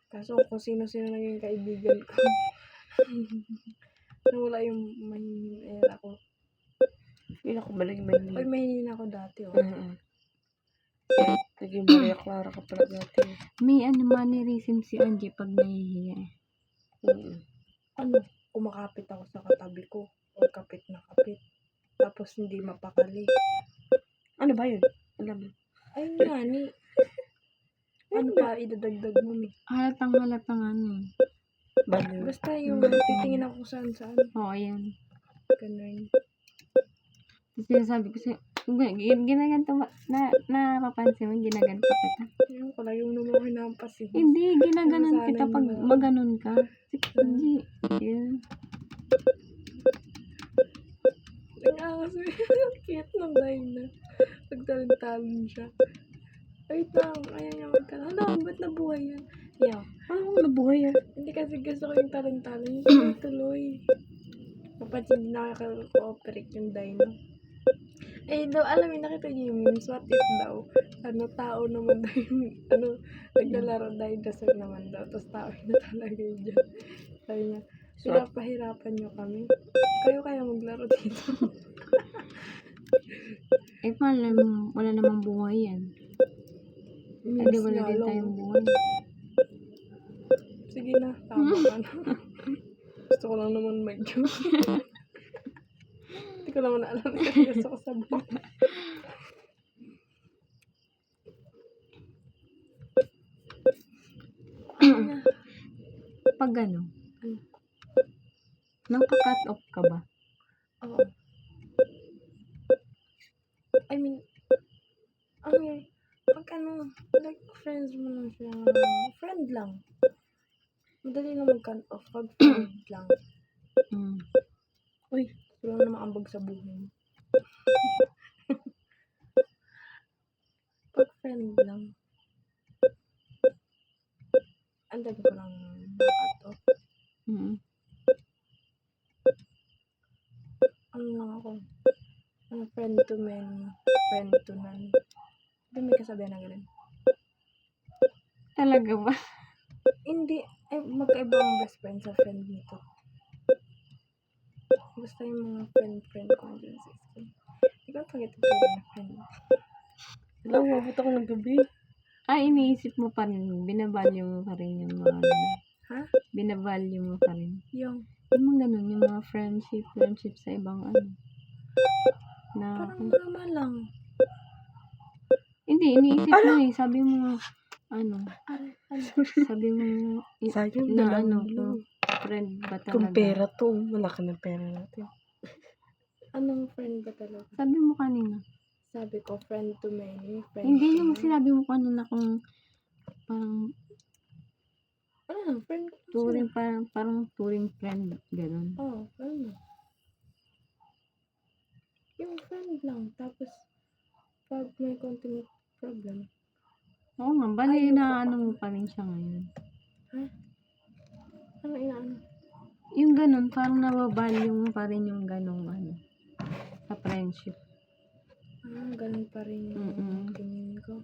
Kaso kung sino-sino naging kaibigan ko. Nawala yung mahihim era ko. Hindi ako maling may Ay, mahihim ako dati, oh. Naging Maria Clara ka pala dati. May mannerism si Angie pag nahihiya. Kumakapit ako sa katabi ko. O kapit na kapit. Tapos hindi mapakali. Ano ba yun? Alam mo? Ay, nani. Ano pa idadagdag mo, mi? Halatang ano. Baliw. Basta yung titingin ako saan. Oo, ayan. Ganun. Kasi sinasabi ko sa'yo, Ginaganto ba? Napapansin mo, ginaganto kita. Ayun ko lang yung naman hinampasin. Hindi, ginaganon Sana kita pag na- maganon ka. Hindi. Yun. Nag-aas. Cute ng Dyna. Nagtalon-talon siya. Wait lang, ayaw niya magtalon. Hala, ba't nabuhay yan? Yaw. Parang nabuhay yan. Hindi kasi gusto ko yung talon-talon. Yung tuloy-tuloy. Kapag hindi nakaka-cooperate yung Dyna. Eh, daw, alam mo, nakita niyo yung memes, what if daw, tao naman daw yung, naglalaro dinosaur naman daw, tapos tao na talaga yun dyan. Sabi niya, pinapahirapan niyo kami. Kayo kaya maglaro dito. Eh, wala namang buhay yan. Hindi wala nga din lang. tayong buhay. Sige na, tama ka na. Gusto ko lang naman mag-joke. Hindi ko naman alam na gusto ko sabihin. Pag ano, Ano? nang cut off ka ba? Oo. I mean, pag like friends mo lang siya, friend lang. Madali lang mag-cut off pag friend lang. Mm. Uy, wala na maambag sa buhay. Pag friend lang, ang dami ko lang cut off. Mm. Ano lang ako, friend to many, friend to none. Di may kasabihan na ganun. Talaga ba? Hindi, magkaiba ang best friend sa friend nito. Basta yung mga friend ko dyan sa school. Hindi ko pag-ito na friend. Wala, umabot ako ng gabi. Iniisip mo pa rin, binavalue mo pa rin yung mga ano. Ha? Binavalue mo pa rin. Yung, Yung mga ganun, yung mga friendship sa ibang ano. Na, parang normal lang. hindi, iniisip mo eh. Sabi mo, sabi mo, Sayang na na lang. ano, kung friend ba Kung talaga? pera to, malaki ng pera natin. Anong friend ba talaga? Sabi mo kanina. Sabi ko, friend to many, friend Hindi to yung none. sinabi mo kanina kung parang Ano lang, friend ko lang touring, sila. parang touring friend, ganun. Oo, ano. Yung friend lang, tapos, pag may konting problem. Oo nga, bali Ayoko na pa. ano mo pa rin siya ngayon. Ano inaano? Yung ganun, parang nababalyo mo pa rin yung ganung ano, sa friendship. Ganun pa rin yung tingin ko.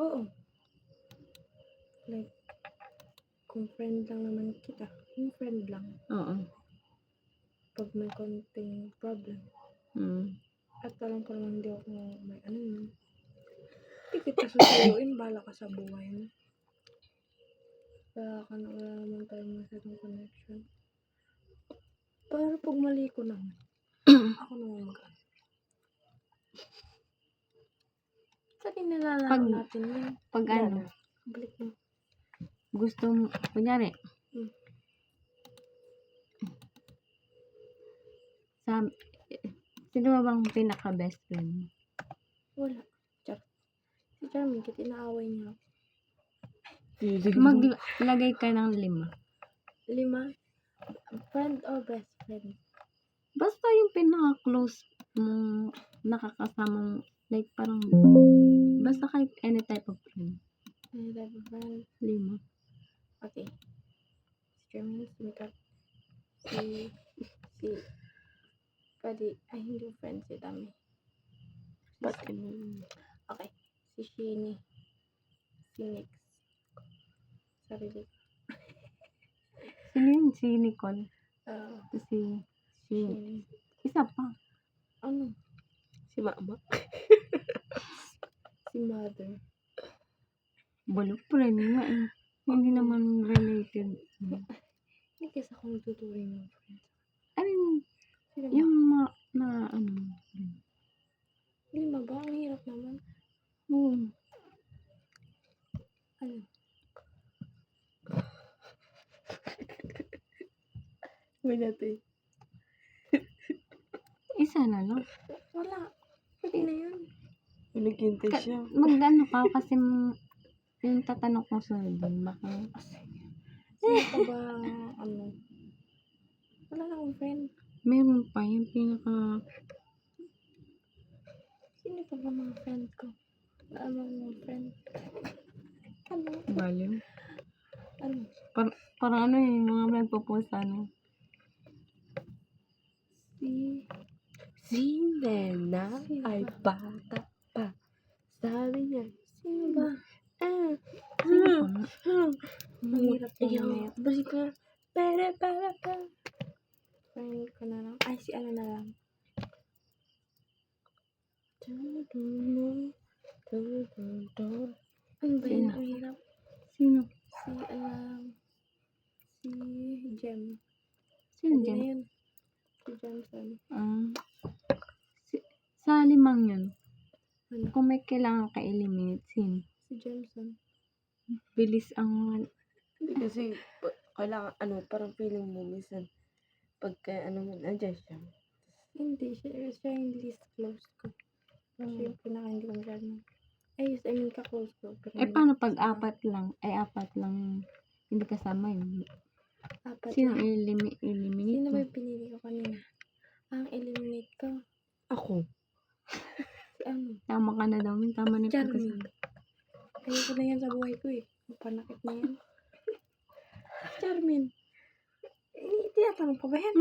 Oo. Like, kung friend lang naman kita, yung friend lang. Oo. Pag may konting problem. At alam ko naman hindi ako may ano yun. Hindi kita susuyuin, bala ka sa buhay mo. Wala naman tayong masyadong connection. Pero pag mali ko naman, ako naman mag-ano. Saan nilalaro natin yun? Pag ano, Balik mo. gusto mo, kunyari, sino ba bang pinaka-best friend mo? Wala. Char. Si Charmin, kit inaaway niya ako. Maglagay ka ng 5. 5? Friend or best friend? Basta yung pinaka-close mong nakakasama, like parang, basta kahit any type of friend. Any type of friend? 5. Okay. Si Charmin, si Mikat, hindi friend si Dami. Ba't Okay. Si Sheeny. Si Nix. Sarili. Sino yun? Si Nicole. Si Sheeny. isa pa. Ano? si mama? Si Mother. Bulok friend nga eh. Hindi naman related. Hindi kasi ako nagtuturing ng friends. I mean, Sino ba? yung na ano. 5 ba? Ang hirap naman. Oo. Ano? May natin. Isa na lang. Wala. Pwede na yun. Naghintay siya. Magdano ka kasi yung tatanong ko sunod dun, baka Sino ka ba, wala na akong friend. meron pa yung pinaka Sino ka ba mga friend ko? Ano mga friend? Ano? value. Ano? Parang ano yung mga nagpo-post ano. Si Nena Sino ay ba? bata pa. Sabi niya. Sino ba? Sino pa? Mahirap na Ayaw. mamaya. Balik ka. Para. Friend ko na lang. Ay, si ano na lang. Ano ba yun? Sino? Ang hirap. Sino? Si Jem. Sino Pwede na dyan? yun. Si Jemson. Sa limang yun, Ano? kung may kailangan ka eliminate, sino? Si Jemson. Bilis ang hindi kasi kailangan parang feeling mo minsan pagka nandiyan siya. Hindi. Siya yung least close ko. Siya yung pinaka hindi ko masyadong. I mean, ka-close ko. Pero Paano pag apat lang hindi kasama yun? apat Sino lang. eliminate Sino mo? ba yung pinili ko kanina? Ang eliminate ko. Ako. Si ano? Tama ka na daw yun, tama na yung Charmin. pagkasabi. Ayoko na yan sa buhay ko eh. Ang panakit na yan. Charmin. Tinatanong pa ba yan?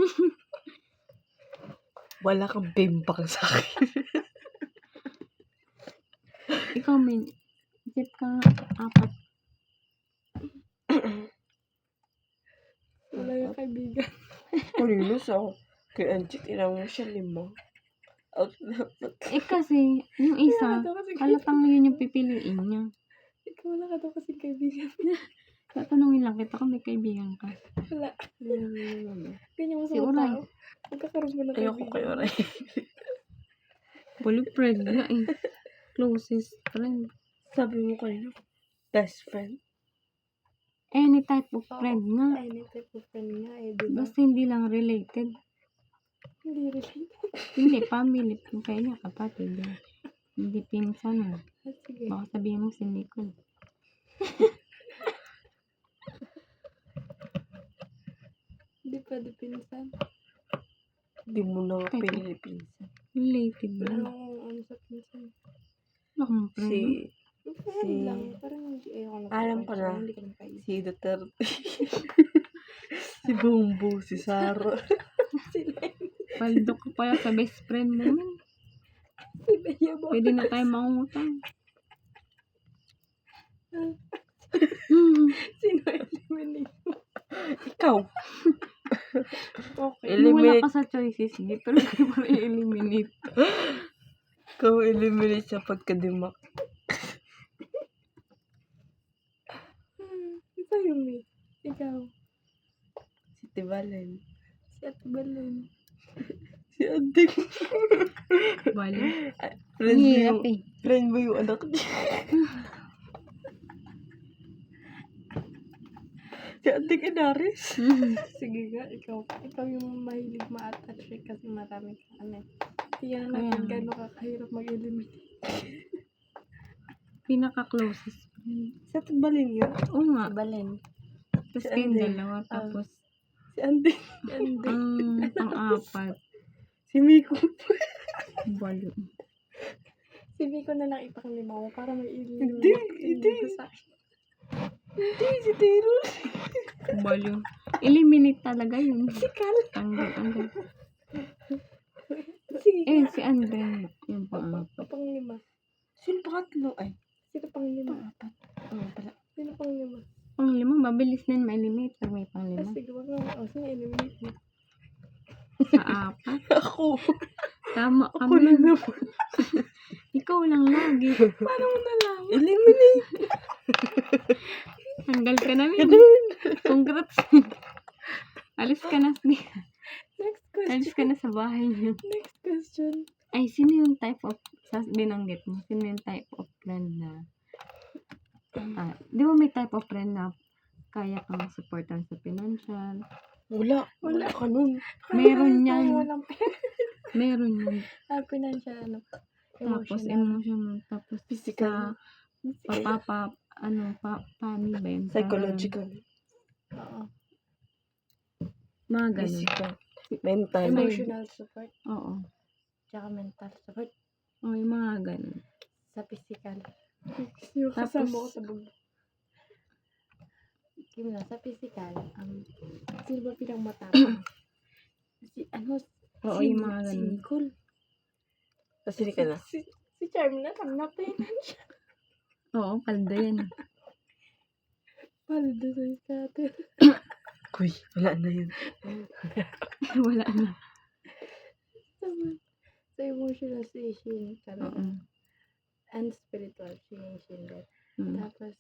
Wala kang bimbang sa akin. Ikaw, min, isip ka nga, apat. Wala yung kaibigan. Kanino sa kay Angie, tinawag siya 5. Out na. Kasi, yung isa, Wala ka daw kasi halatang yun yung pipiliin niya. Ikaw wala ka daw kasi kaibigan. Tatanungin lang kita kung may kaibigan ka. Wala. Ganyan mo Si sa mga Uray. tao. Magkakaroon mo ng Ayoko kaibigan. kay Oray. Bully friend nga eh. Closest friend. Sabi mo kanina, best friend. Any type of friend nga. Any type of friend nga eh, diba? Basta hindi lang related. Hindi rin. Hindi, family. Kung kaya niya, kapatid. Hindi pinsan mo. Sige. Baka sabihin mo si Nicole. Hindi pwede pinsan. Hindi mo na Teka. pinili pinsan. Related lang. Ano sa pinsan? Wala kang friend. Si, Friend lang. Parang hindi ayoko na. Alam ko na. Hindi ko na kaisip. si Duterte. Si Bumbo, si Sara. Paldo ka pala sa best friend mo naman. Si Bea Bo. Pwede na tayo mangutang. Sino eliminate mo? Ikaw. Okay. Wala Eliminate. ka sa choices. Hindi pero hindi mo i-eliminate. Ikaw eliminate sa pagkadimak. Ikaw yung me. Ikaw. Si Tibalen. Si Ate Balon. Si Andik. Bali. Friend mo Hirap yung, eh. friend mo yung anak niya. Si Andik Inaris. Sige nga, ikaw. Ikaw yung mahilig ma-attach eh, kasi marami kang ano eh. Tingnan Kaya natin nga. gano'n kakahirap mag-eliminate. Pinaka-closest friend. Si Tibalen yun. Oo nga. Balen. Tapos Si kayong Andy. dalawa. Tapos, Si Andik. Hindi. ang pang-apat. Si Miko. Bali. Si Miko na lang ipakalima mo para may Hindi. sa akin. Hindi, si Tiro. Bali. Eliminate talaga yun. Sikal. Tanggal. Sige. Si Andre. Yung pang-apat. Panglima. Sino pangatlo? Ay, Sino panglima? pangapat. Oo pala. Sino panglima? Pang-lima, mabilis na yun ma-eliminate pag may pang-lima. Sige, wag na. O, sino eliminate mo? Sa apat. Ako. Tama Ako kami. na naman. Ikaw lang lagi. Paano mo na lang? Eliminate. Tanggal ka na rin. Congrats. Alis ka na. Next Alis question. ka na sa bahay niyo. Next question. Ay, sino yung type of, binanggit mo? Sino yung type of friend na, di ba may type of friend na kaya kang supportan sa financial? Wala ka nun. Meron yan. Walang pera. Meron yun. Financial, ano, Tapos emotional. emotional. Tapos Physical. paano ba yun? Psychological. Oo. Mga ganun. Physical. Mental. Emotional support, Oo. tsaka mental support Oo, yung mga ganun. sa physical. Tapos- Kasama ko sa bug. Kim na, sa physical, sino ba pinangmatapang? Oo, yung mga Si ganun. Nicole. Kasi ka na. Si Charm na, tanggap na yun. Oo, palda yan. Paldo sa scatter. Uy, wala na yun. Wala na. Sa emotional si Shin Oo. talaga. And spiritual si Shin din. Tapos,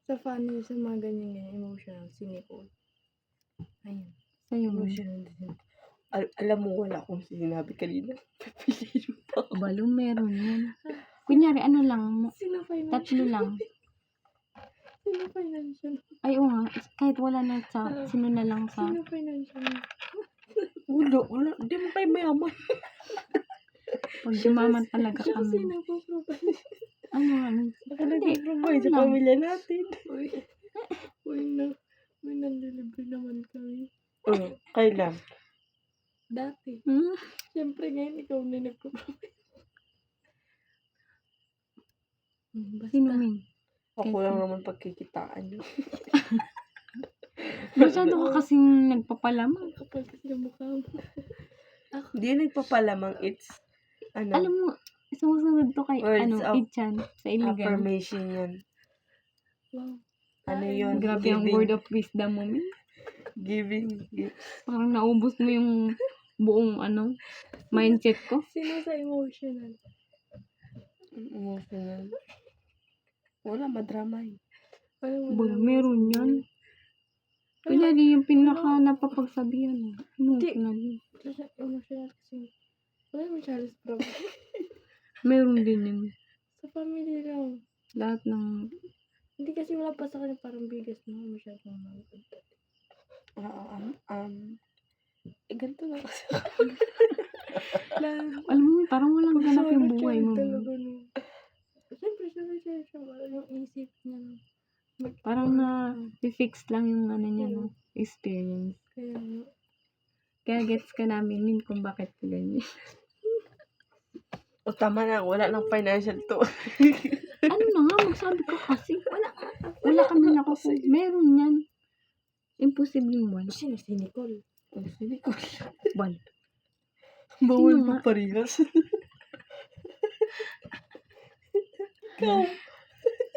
sa funny, sa mga ganyan emotional, si Nicole. Ayun. Sa'yo, Emotional din. Alam mo, wala akong sinabi kanina. Pipiliin pa ako. balo, meron yan. Kunyari, ano lang, Sino financial? tatlo lang. Sino financial? Ay, oo nga, kahit wala na sa, sino na lang sa, Sino financial? Wala. Hindi mo kayo mayaman. pag dumaman talaga Siya kasi kami. nagpo-provide. Ano, Baka hindi, nag-provide sa ano lang. pamilya natin. May nanlilibre naman kami. Kailan? Dati. Hmm? Siyempre ngayon, ikaw na nagpo-provide. Basta. Sino min? Ako lang naman pagkikitaan yun. Masyado ka kasing nagpapalamang. Kapal kasi ng mukha mo. Hindi nagpapalamang. It's, Alam mo, sumusunod to kay, Words of Ichan, sa iligan. affirmation yan. Wow. Ano yun? Grabe ang Giving. word of wisdom mo, min. Giving. Parang naubos mo yung buong, mindset ko. Sino sa emotional? Emotional. Wala, madrama eh. Meron yan. Kunyari, yung pinaka napapagsabihan. Emotional yun. Emotional kasi. Wala masyadong problem. Meron din yun. Sa family lang. Lahat ng, Hindi kasi wala pa sa kanya parang bigas na masyadong Ganito na kasi. alam mo, parang walang ganap yung buhay mo. Siyempre, yung isip niya. Parang na-fix lang yung niya, no? Experience. Kaya gets ka namin, min, kung bakit ganyan. O tama na, wala lang financial to. Ano na nga, magsabi ko kasi. Wala kami nakukuha. Meron yan. Imposible wala. Sino si Nicole? Sige ko. Bal. Bawal Sino pa nga? parehas.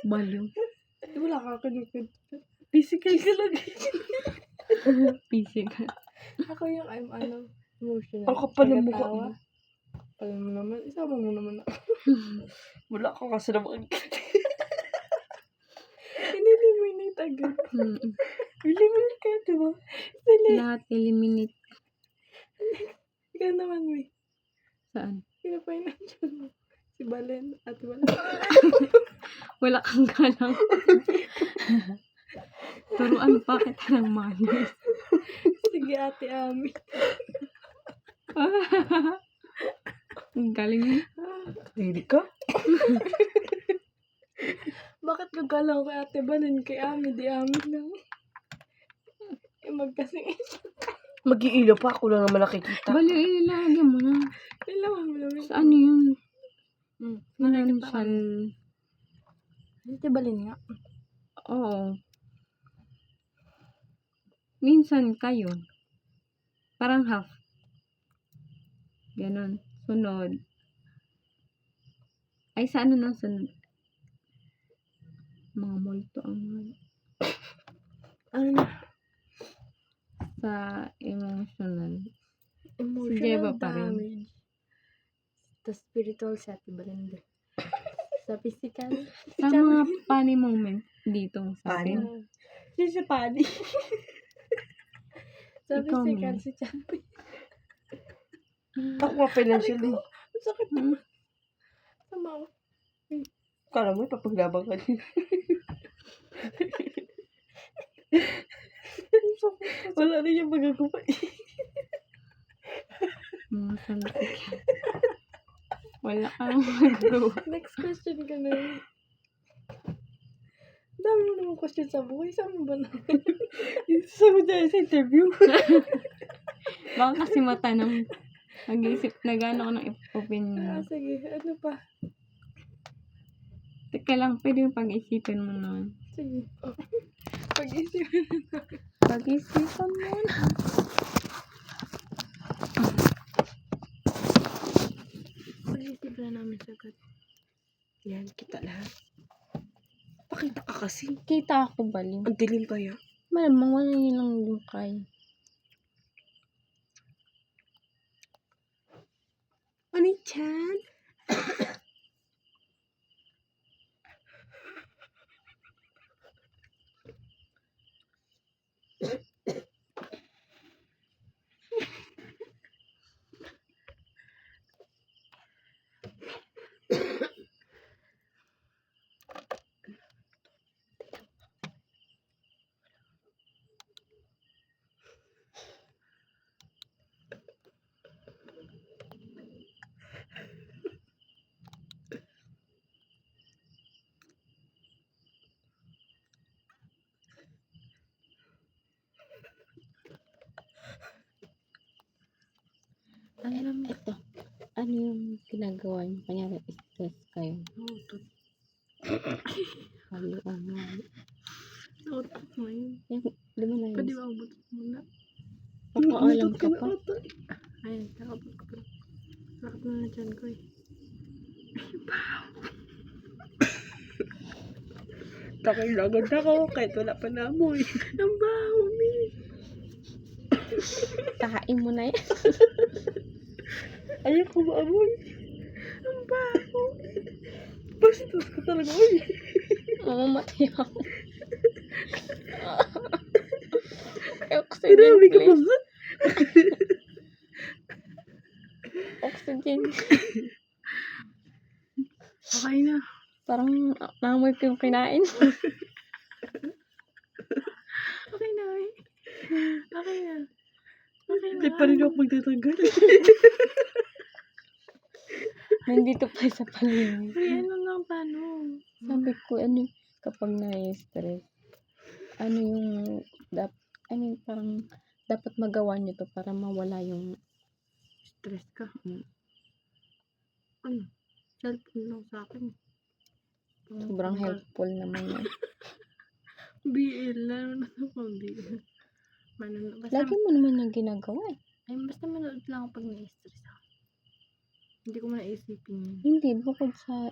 Bal yun. Wala ka kanukod. Physical ka lang. Physical. Ako yung emotional. Ang kapal ng mukha Nagatawa. mo. Kapal mo naman. Isama mo naman ako. Wala ka kasi naman. Eliminate agad. Eliminate ka, diba? Lahat eliminate. Ikaw naman, May. Saan? Sino financial mo? Si Balen. Ate Balen. Wala kang galang. Turuan pa kita ng manners. Sige, Ate Ami. Ang galing mo. Hindi ka? Bakit gagalang kay Ate Balen? Kay Ami, di Ami lang. Magkasing Mag-iilo pa, ako lang naman nakikita. Bali, ilagyan mo na. kailangan mo naman. Sa ano yun? Financial. Financial. Ate Balen nga. Oo. Minsan kayo. Parang half. Ganon. Sunod. Ay, sa ano nang sunod? Mga multo ang mga. Ano na? Sa emotional. Emotional Jeva pa rin. damage. Sa spiritual si Ate Balen din. Sa physical. Sa mga funny moment dito sa Funny? atin. Si Pani. Sa Ikaw, physical May. si Champi. Ako nga financial eh. Ang sakit naman. Sama ko. Kala mo, ipapaglabang ka din. Wala rin yung magagawa eh. Mga saltik. Wala kang magagawa. Next question ka na. Dami mo naman question sa buhay. Saan mo ba na? Sabi tayo sa interview. Baka kasi matanong. Mag-isip na gano'n ako ng opinion. Sige. Ano pa? Teka lang, pwede yung pag-isipin mo naman. Sige. Pag-isipin. Pag-isipan mo na. Pag-isipin na namin sagot. Yan, kita lahat. Pakita ka kasi. Kita ako baliw. Ang dilim kaya. Malamang wala yun lang yung kaya. Ano yan? Ito. Ano yung ginagawa niyo? Kanyari, stress kayo. Baliw ang Nautak mo yun. Di mo na Pwede yun. ba abot muna? Pakaalam ka pa. Ayun, nakabot ko pa. Lakad na na dyan ko eh. Takilagod ako kahit wala pa na amoy. Ang baho, mi. Kain mo na yan. Ayaw ko maamoy. Ang baho. Bastos ko talaga. Uy. Mamamatay ako. Oxygen, Grabe ka please. ba? Oxygen. Okay na. Parang naamoy ko yung kinain. Okay na, eh. Okay na. Okay na. Hindi pa rin ako magtatanggal. Nandito pa sa paligid. Uy, ano lang tanong? Sabi ko, ano, kapag na-stress, ano yung, parang, dapat magawa nyo to para mawala yung Stress ka. Ano? Cellphone lang sa akin. sobrang helpful naman yun. BL. Lalo na sa pang BL. Basta, Lagi mo naman yung ginagawa eh. ay, basta manood lang ako pag na-stress ako. Hindi ko naisipin yun. Hindi, bukod sa,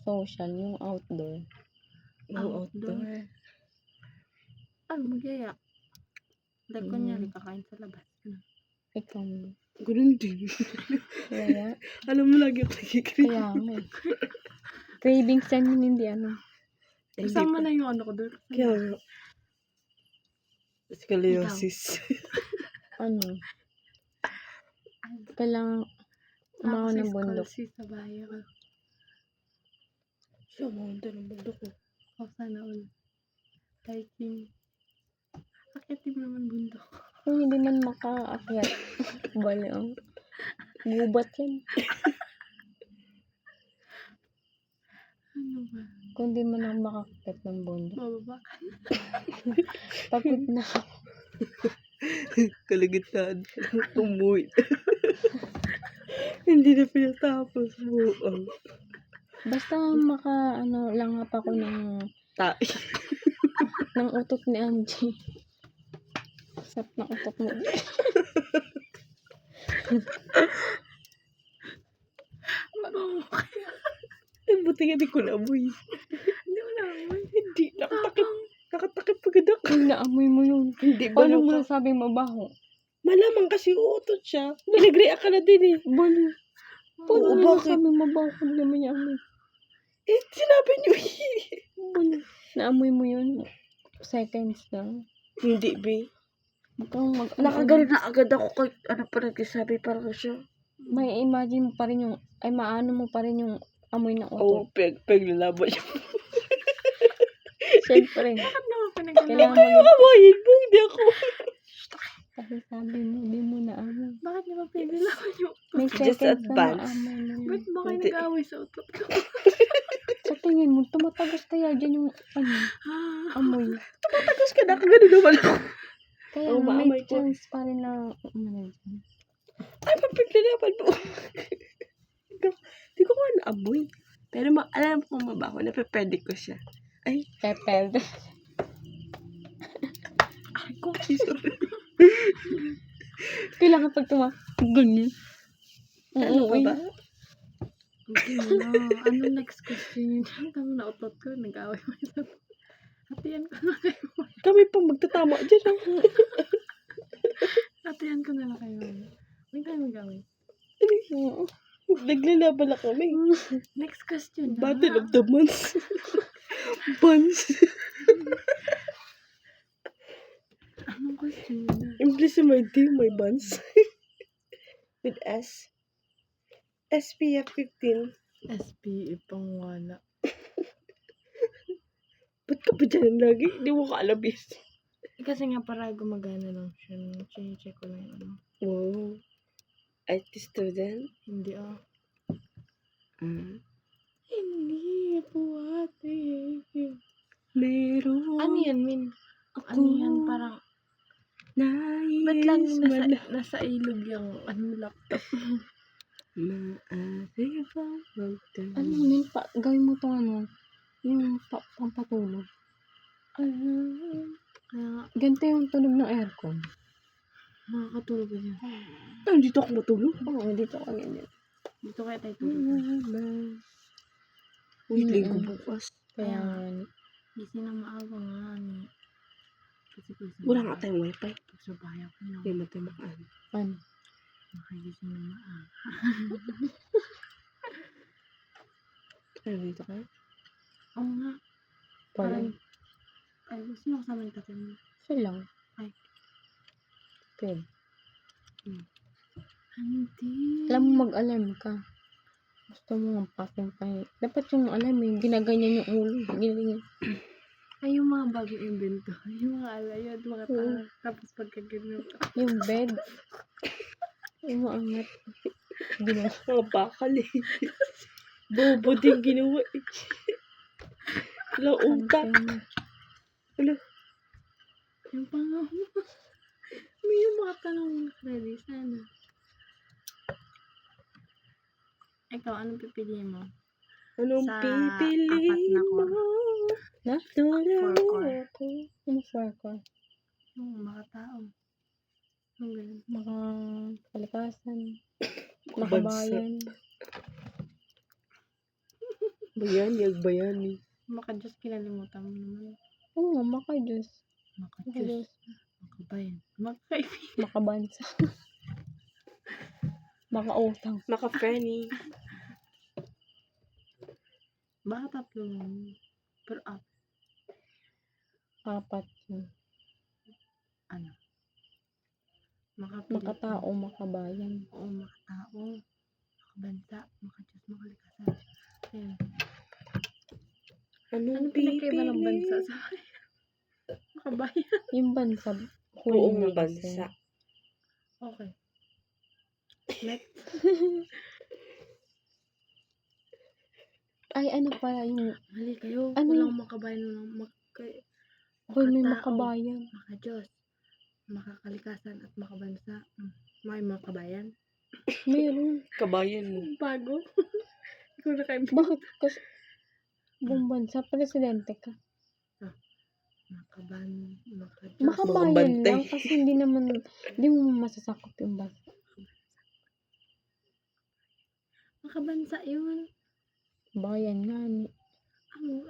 social, yung outdoor. Outdoor. Ano, magyaya. Like, kunyari, kakain sa labas. Ikaw mo. Ganun din. Kaya, Alam mo lagi ako nagkikrip. kaya nga eh. Cravings yan yun, hindi Kasama na yung ano ko doon. Kaya nga. Scoliosis. Kailangan umawa ng bundok. Sa bahay ako. Siya, maunta ng bundok ko. O, sana all. Hiking. Akitin naman bundok. Kung hindi man makaakyat, bali ang gubat yan. Ano ba? Kung di man ako makakakyat ng bundok, Mababa ka na. pagod na ako. Kalagitnaan ka lang umuwi. Hindi na pinatapos mo. Basta lang ako ng utot ni Angie. Sap na utot mo. Mabango kaya. Ay, buti nga di ko naamoy. Hindi mo naman. Hindi, nakatakip pagod ako. Kung naamoy mo yun. Hindi ba Paano mo lang nasabing mabaho? Malamang kasi uutot siya. Nag-agree ka na din eh. Bali. Paano Oo, mo bakit? nasabing mabaho kung di naman niya amoy? Eh, sinabi niyo eh. Bali. Naamoy mo yun. Seconds lang. Hindi, be. Mukhang Nakagalit na agad ako kahit ano pa nagsasabi parang siya. may imagine mo pa rin yung, maano mo pa rin yung amoy ng Oo, utot. lalaban siya. Siyempre. Bakit naman pa Kailangan Kayo mo, kawain mo, hindi ako. kasi sabi mo, di mo na amoy. Bakit naman pwede May Just seconds na advance. naamay mo Ba't yun. ba kayo Hindi. nag-away sa utot ko? Sa tingin mo, tumatagos kaya dyan yung amoy. Tapos ka na, gano'n naman ako. Kaya Oo, nga, maamay may dyan. chance pa rin na umano dyan. Ay, papiglalapan mo. Hindi ko nga naamoy. Pero alam ko mabaho, napipwede ko siya. Ay, Pepper. ay ko, sorry. Kailangan pag ganyan. Ano pa ba? Okay na. Ano next question yun? Tama na utot ko. Nag-away mo sa utot. Hatiyan ko na kayo. Kami pang magtatama dyan. Hatiyan ko na lang kayo. Huwag tayo mag-away. Oo. Naglalaban na kami. Next question na. Battle of the months. Buns. Anong question yun na? English may D, may buns. With S. SPF 15. SPE pang wala. Ba't ka ba dyan lagi? Hindi mo ka alam yun. Kasi nga para gumagana lang siya. Chine-check ko lang yung ano. Wow. IT student? Hindi ah. Mm. Hindi po ate. Meron. Ano yan, Min? Ano yan? Parang, Nais ba't lagi man nasa ilog yung laptop? maaari bang magtanong? Ano yun, gawin mo tong ano, yung pampatulog. Kaya nga, Ganito yung tunog ng aircon. makakatulog ka dyan. Nandito ako matulog. Oo, dito ka ganyan. Dito kaya tayo tulog. Wait, linggo bukas. Kaya, Gising na maaga nga ni. Kasi pag sa Wala bahay- nga tayong wifi. Pag sa bahay ako na. Hindi mo tayo makaan. ano, Makagising na maaga. Ano dito ka? Oo nga. parang, Ay, sino kasama ni tatay mo? siya lang. Ay. Pwede. Hindi. Alam mo, mag-alarm ka. Gusto mo ang paking pahinga. Dapat yung alarm eh, ginaganyan yung ulo. Ginaganyan. Ay, yung mga bagong invento. Yung mga alayod, mga Oo. tapos pagkagano'n ka. Yung bed. Yung maangat. Ginawa. Mga bakal eh. Bobo din ginawa eh. Wala utak. Wala. Yung pangaho. May yung mga tanong ready. Sana. Ikaw, anong pipiliin mo? Anong Sa pipili apat na mo? core. Na? Four-core. Ano four-core? Yung mga tao. Yung ganun. Makakalikasan. Bansa. Makabayan. Bayani, bayani. Maka-Diyos kinalimutan mo naman. Oo nga, maka-Diyos. Maka-Diyos. Makabayan. Maka-kaibigan. Makabansa. Makautang. Maka-Frenny. Baka tatlo lang. Pero Apat yun. ano? Makapili. Makatao, makabayan. Oo, makatao. Makabansa. Maka-Diyos. Makalikasan. Ayun. Anong Ano pinagkaiba ng pipili? bansa sa makabayan? Yung bansa, huli Buong na kasi. bansa. Okay. Next. Ay, ano pala yung, Mali kayo. Ano? Walang makabayan. Walang hoy, may makatao. makabayan. Maka-Diyos. Makakalikasan at makabansa. May makabayan. Meron. Kabayan mo. Bago. Ikaw na kayo. Bakit? Kasi, buong bansa, presidente ka. Maka-Diyos. Makabayan Makabantay. lang kasi hindi mo masasakop yung bansa. Makabansa yun. Bayan nga.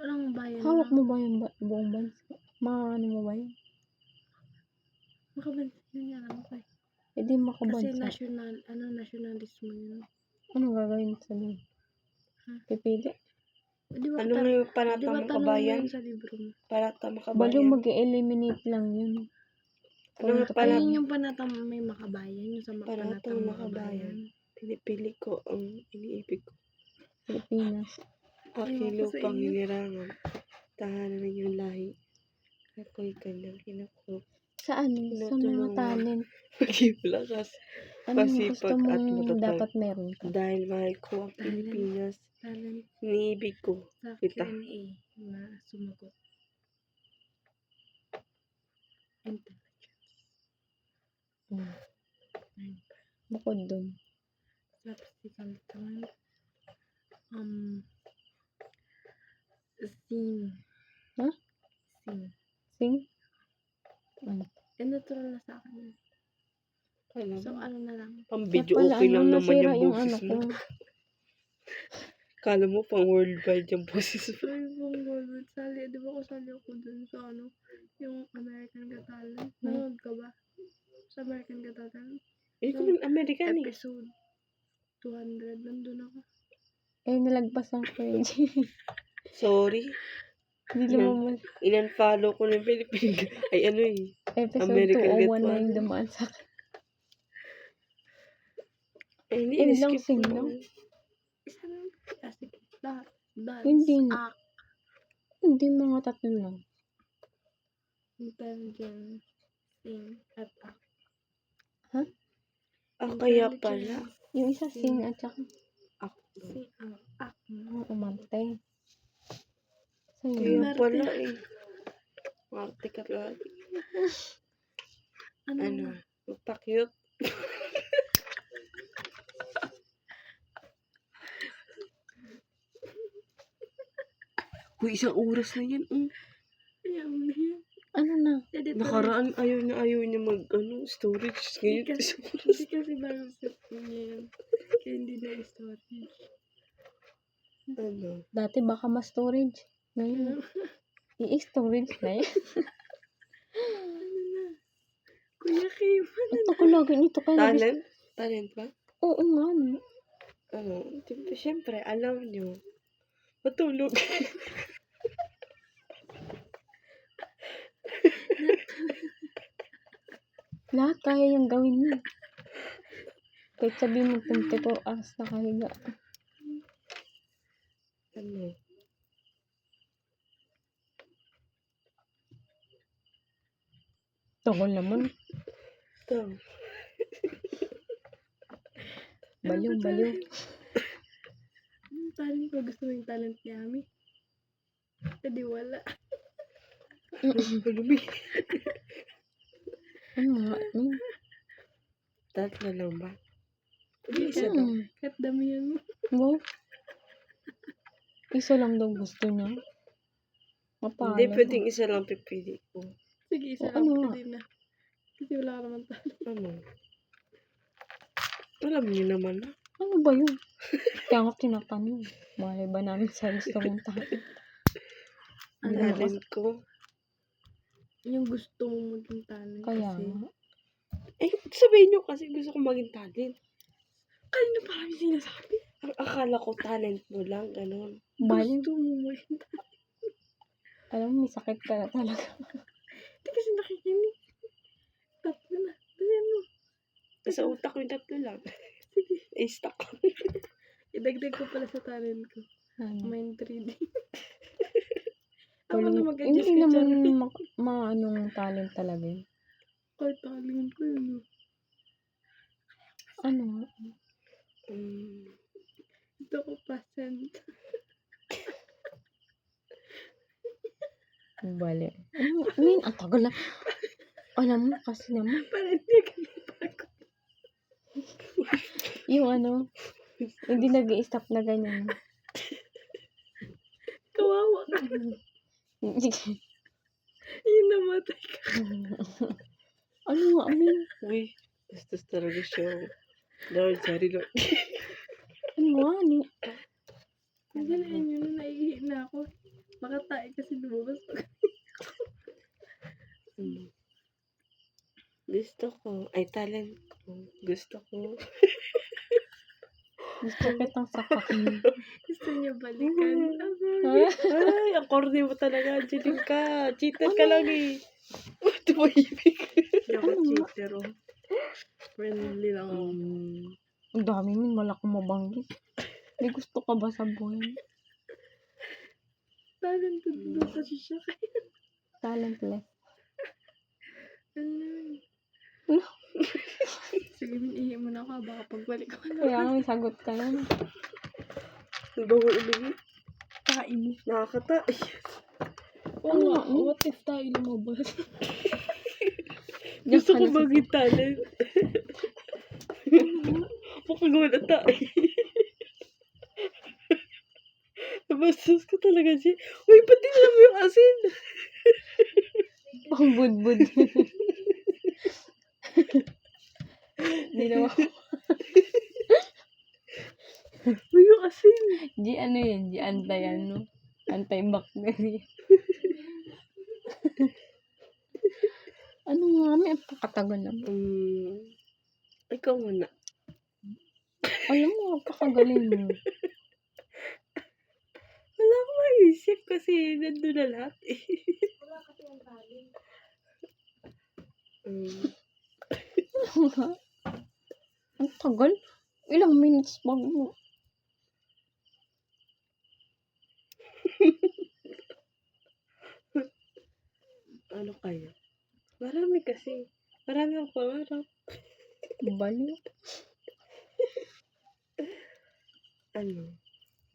Ang bayan Hawak lang. mo ba yung buong bansa? Ano mo ba yun? Makabansa yun yan. Ano kayo? E di Kasi makabansa. nationalismo yun. Ano gagawin mo sa doon? Pipili? Di ba Ano nga yung di panata ba tanong mo makabayan? yun sa libro mo? Panata Balo makabayan. mag-eliminate lang yun. Ano nga Ay, panata? yun yung panatang may makabayan. Yung sa Panatang panatang makabayan. makabayan. Pinipili ko ang iniibig ko. Pilipinas. Akilo ko sa pang inyo. hinirangan. Tahanan ng iyong lahi. Ako'y kanyang kinako. Sa ano? Sa mga Tinutulungan. talent. Maging lakas. Ano yung gusto Masipag at mong matatag. dapat meron ka? Dahil mahal ko ang Pilipinas. Talent Iniibig ko. sa Kita. Q&A na sumagot. Intelligence. Hmm. Ayun. Bukod dun. Sa physical talent. Sing. Huh? Sing. Sing? Ano? Natural na sa akin. Alam So, mo, ano na lang. pang Kaya video pala, okay lang naman nasira yung ano boses ko. mo. Kala mo pang worldwide yung boses mo. Ay, pong Bollywood. Sali, di ba sali ako dun sa yung American Got Talent. Nanood ka ba? Sa American Got Talent. Eh, kung American eh. Episode 200. Nandun ako. Nalagpasan ko yun. Sorry. Hindi lumabas. In-unfollow ko ng Pilipinas. Ay, ano eh. Episode American 201 Got na yung Talent. dumaan sa akin. Ay, hindi. Yun lang, skip sing ko. lang. Isa lang. Kasi, dance. Hindi. Act. Hindi, mga tatlo lang. Intelligence. Sing. At act. Ah, kaya pala. Yung isa sing at saka Ako. Sing. Act. umarte. So, Kaya yun. Marte. pala eh. Marte ka lagi. Ano? Ano? Magpa-cute. Uy, isang oras na yan. Ayaw na yan. Ano na? Editor. Nakaraan, ayaw niya storage. Ngayon, Hindi isang oras. Hindi kasi bagong set niya yan. Kaya hindi na storage. Ano? Dati baka ma-storage. Ngayon, i-storage na yan. Ano na? Kuya Kim. Ang tagal lagi nito kaya nabis- Talent? Talent ba? Oo nga, no. Ano? Siyempre, alam niyo. Matulog. Lahat kaya yung gawin niya. Kahit sabihin mo 24 hours nakahiga. Ano? Tagal naman. Ito. Baliw, baliw. Anong talent ko? Gusto mo yung talent ni Ami? Hindi wala. Malumi. Ano nga, min? Tatlo lang ba? Isa Mm. Kahit damihan mo. Wow. Isa lang daw gusto niya. Mapala. Hindi, pwedeng isa lang pipili ko. Sige, isa Ano lang nga? pwede na. Kasi wala ka naman talent. Ano? Alam niyo naman na. Ano ba yun? Kaya nga tinatanong. Malay ba namin sa gusto mong talent? Ang Hindi mo talent ko. Yung gusto mo maging talent. Kaya kasi. nga. Eh, sabihin niyo kasi gusto ko maging talent. Kanina pa kami sinasabi. Ang akala ko talent mo lang, ganun. Baliw. Gusto mo maging talent. Alam mo, may sakit ka na talaga. Hindi kasi nakikinig. Tatlo na. Dalihan mo. Sa utak ko yung tatlo lang. Sige. Stuck ko. Idagdag ko pala sa talent ko. Ano? Mind 3D. Ako na Walang- mag-adjust hindi ka naman dyan. anong talent talaga yun. Kahit talent ko yun. Ano nga? Ito ko pasent. Bali. Ano, min, ang tagal na. Alam mo, kasi naman, Para hindi ka napagod. yung ano, hindi nag-i-stop na ganyan. Kawawa ka. Yun namatay ka. Ano nga, min? Uy, bastos talaga siya. Lord, sorry Lord. Ano nga, ni? Dalihan yun na naiihi na ako. Makatae kasi lumabas pa. Gusto ko. Ay, talent ko. Gusto ko. Gusto kitang sapakin. Gusto niya balikan. Ha? Ay, ang corny mo talaga, Angelica. Cheater ka lang eh. Tumahimik. Hindi ako cheater oh. Friendly lang ako. Ang dami, min, wala kong mabanggit. May gusto ka ba sa buhay? Talented daw kasi siya. Talentless. Ano? Ano? Sige, Ihi mo na ako, baka pagbalik ko na. Kaya may sagot ka na. Ibang umihi. Kain mo. Nakakata. Oo nga, Ano? what if tayo lumabas? Gusto ko Diyan ka na maging talent. Makagawa na tayo. Bastos ko talaga siya. Uy, ba't dinala mo yung asin? pang budbud. Di naman ako. Uy, yung asin. Di ano yun, di antay ano. Anti-bacteria. Ano nga, may pakatagal naman. Ikaw muna. Alam mo, pakagaling mo. Wala akong maisip kasi nandun na lahat eh. Wala kasi yung talent. Ang tagal. Ilang minutes bago. Ano kaya? Marami kasi. Marami akong pangarap. Bali. Ano?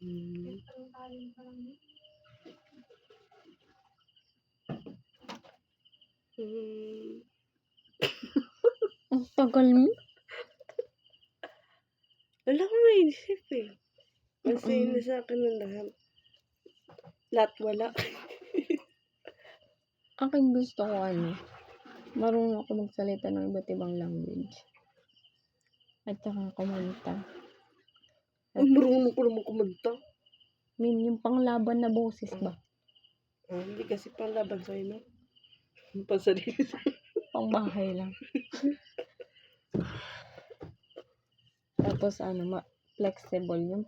Ang talent pa lang yun. Ang tagal mo. Wala akong maisip eh. Kasi nasa akin ng lahat. Lahat wala. Akin gusto ko ano. Marunong ako magsalita ng iba't ibang language. At saka kumanta. Uy, marunong ko naman kumanta. Yung panglaban na boses ba? Hindi kasi panlaban sa'yo, no? Pansarili sa'yo. Pangbahay lang. Tapos ano, flexible yung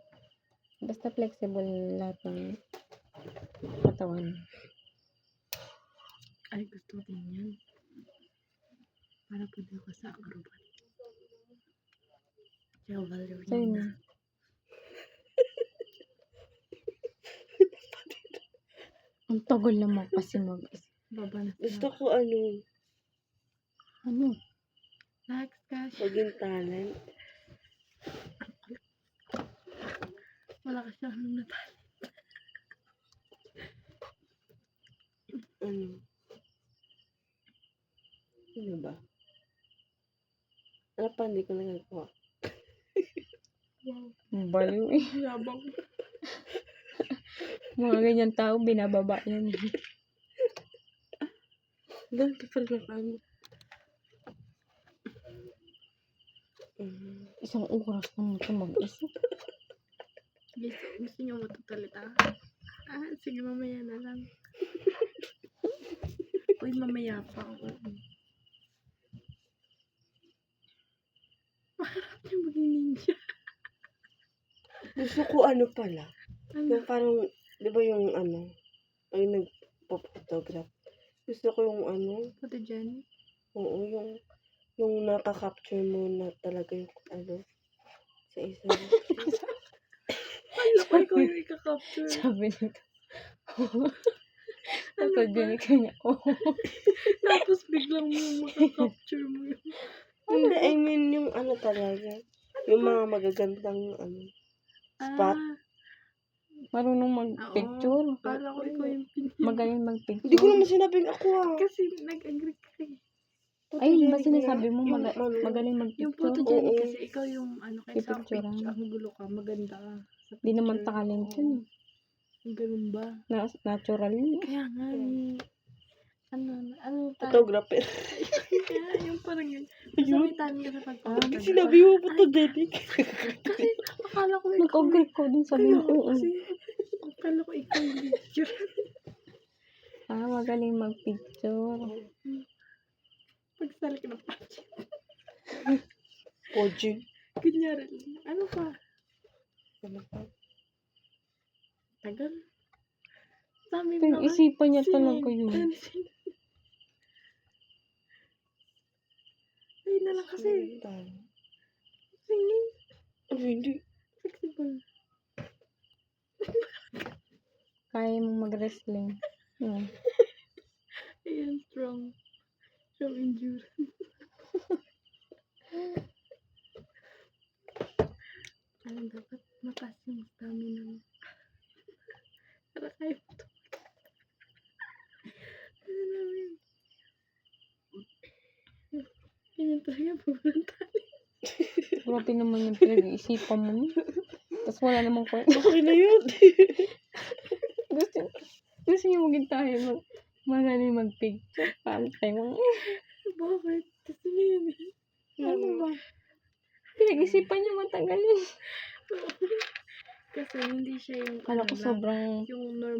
basta flexible lahat ng katawan. Ay, gusto ko din yan. Para pwede ako sa acrobat. Kaya So ballerina. yun. Ang tagal naman kasi mag-isip. Baba na Gusto sila. ko ano, Ano? Next cash. maging talent. Wala ka siya nung natal. Ano? Ano ba? Ano pa hindi ko nagagawa? Baliw eh. Yabang. Mga ganyan tao, binababa yan. Dati pa lang ano. Isang oras naman ito mag-isip. Gusto niyo matutalita? Sige, mamaya na lang. Uy, mamaya pa ako. Parang niya maging ninja. Gusto ko ano pala. Ano? Yung parang, di ba yung ano, ay nagpo-photograph. Gusto ko yung ano, Photogenic? oo, yung nakaka-capture mo na talaga yung ano, sa isang, Ano ko ikaw yung ika-capture? Sabi nito. Photogenic kanya. Oh. Tapos biglang mo makaka-capture mo yun. hindi, I mean yung ano talaga, yung mga magagandang ano, spot. Marunong mag-picture. Kala ko ikaw yung Magaling Hindi ko mag-picture. naman sinabing ako Kasi nag-agree ka eh. Ayun ba Photogenic sinasabi mo yung ano, magaling Yung mag-picture? photogenic Oo. kasi ikaw yung ano kaya sa Pipicturean. picture. Ang gulo ka, maganda ka. Sa Di naman picture. talent Oo. yun. Ganun ba? Natural yun. Kaya nga eh. Ano tayo? photographer. Kaya yung parang yun. Ayun. Masakitan ka sa Hindi pagpapaganda. sinabi mo photogenic. Kasi akala ko ikaw Nag-agree ko din sabi Kaya mo, oo. kasi akala ko ikaw yung picture. Magaling mag-picture. Pagsali ka ng pageant. Pojing. Kunyari, ano pa? Ano pa? Tagal. Sabi mo Pero nga, isipan niya talaga yun. dancing. Ayun na lang kasi. Singing. Ano hindi? Flexible. Kaya mo mag-wrestling. Ayan, strong. Strong endurance. dapat mataas yung stamina mo. Para kaya mo to. Ano namin? Ganyan talaga pupunta. Grabe naman yung pinag-iisipan mo. Tapos wala namang kwento. Okay na yun. Gusto niyo maging tayo mag-picture. Paano tayo Bakit? Kasi yun eh. ano ba? Pinag-isipan niyo matagal yun. Kasi hindi siya yung Kala ko lang, sobrang yung normal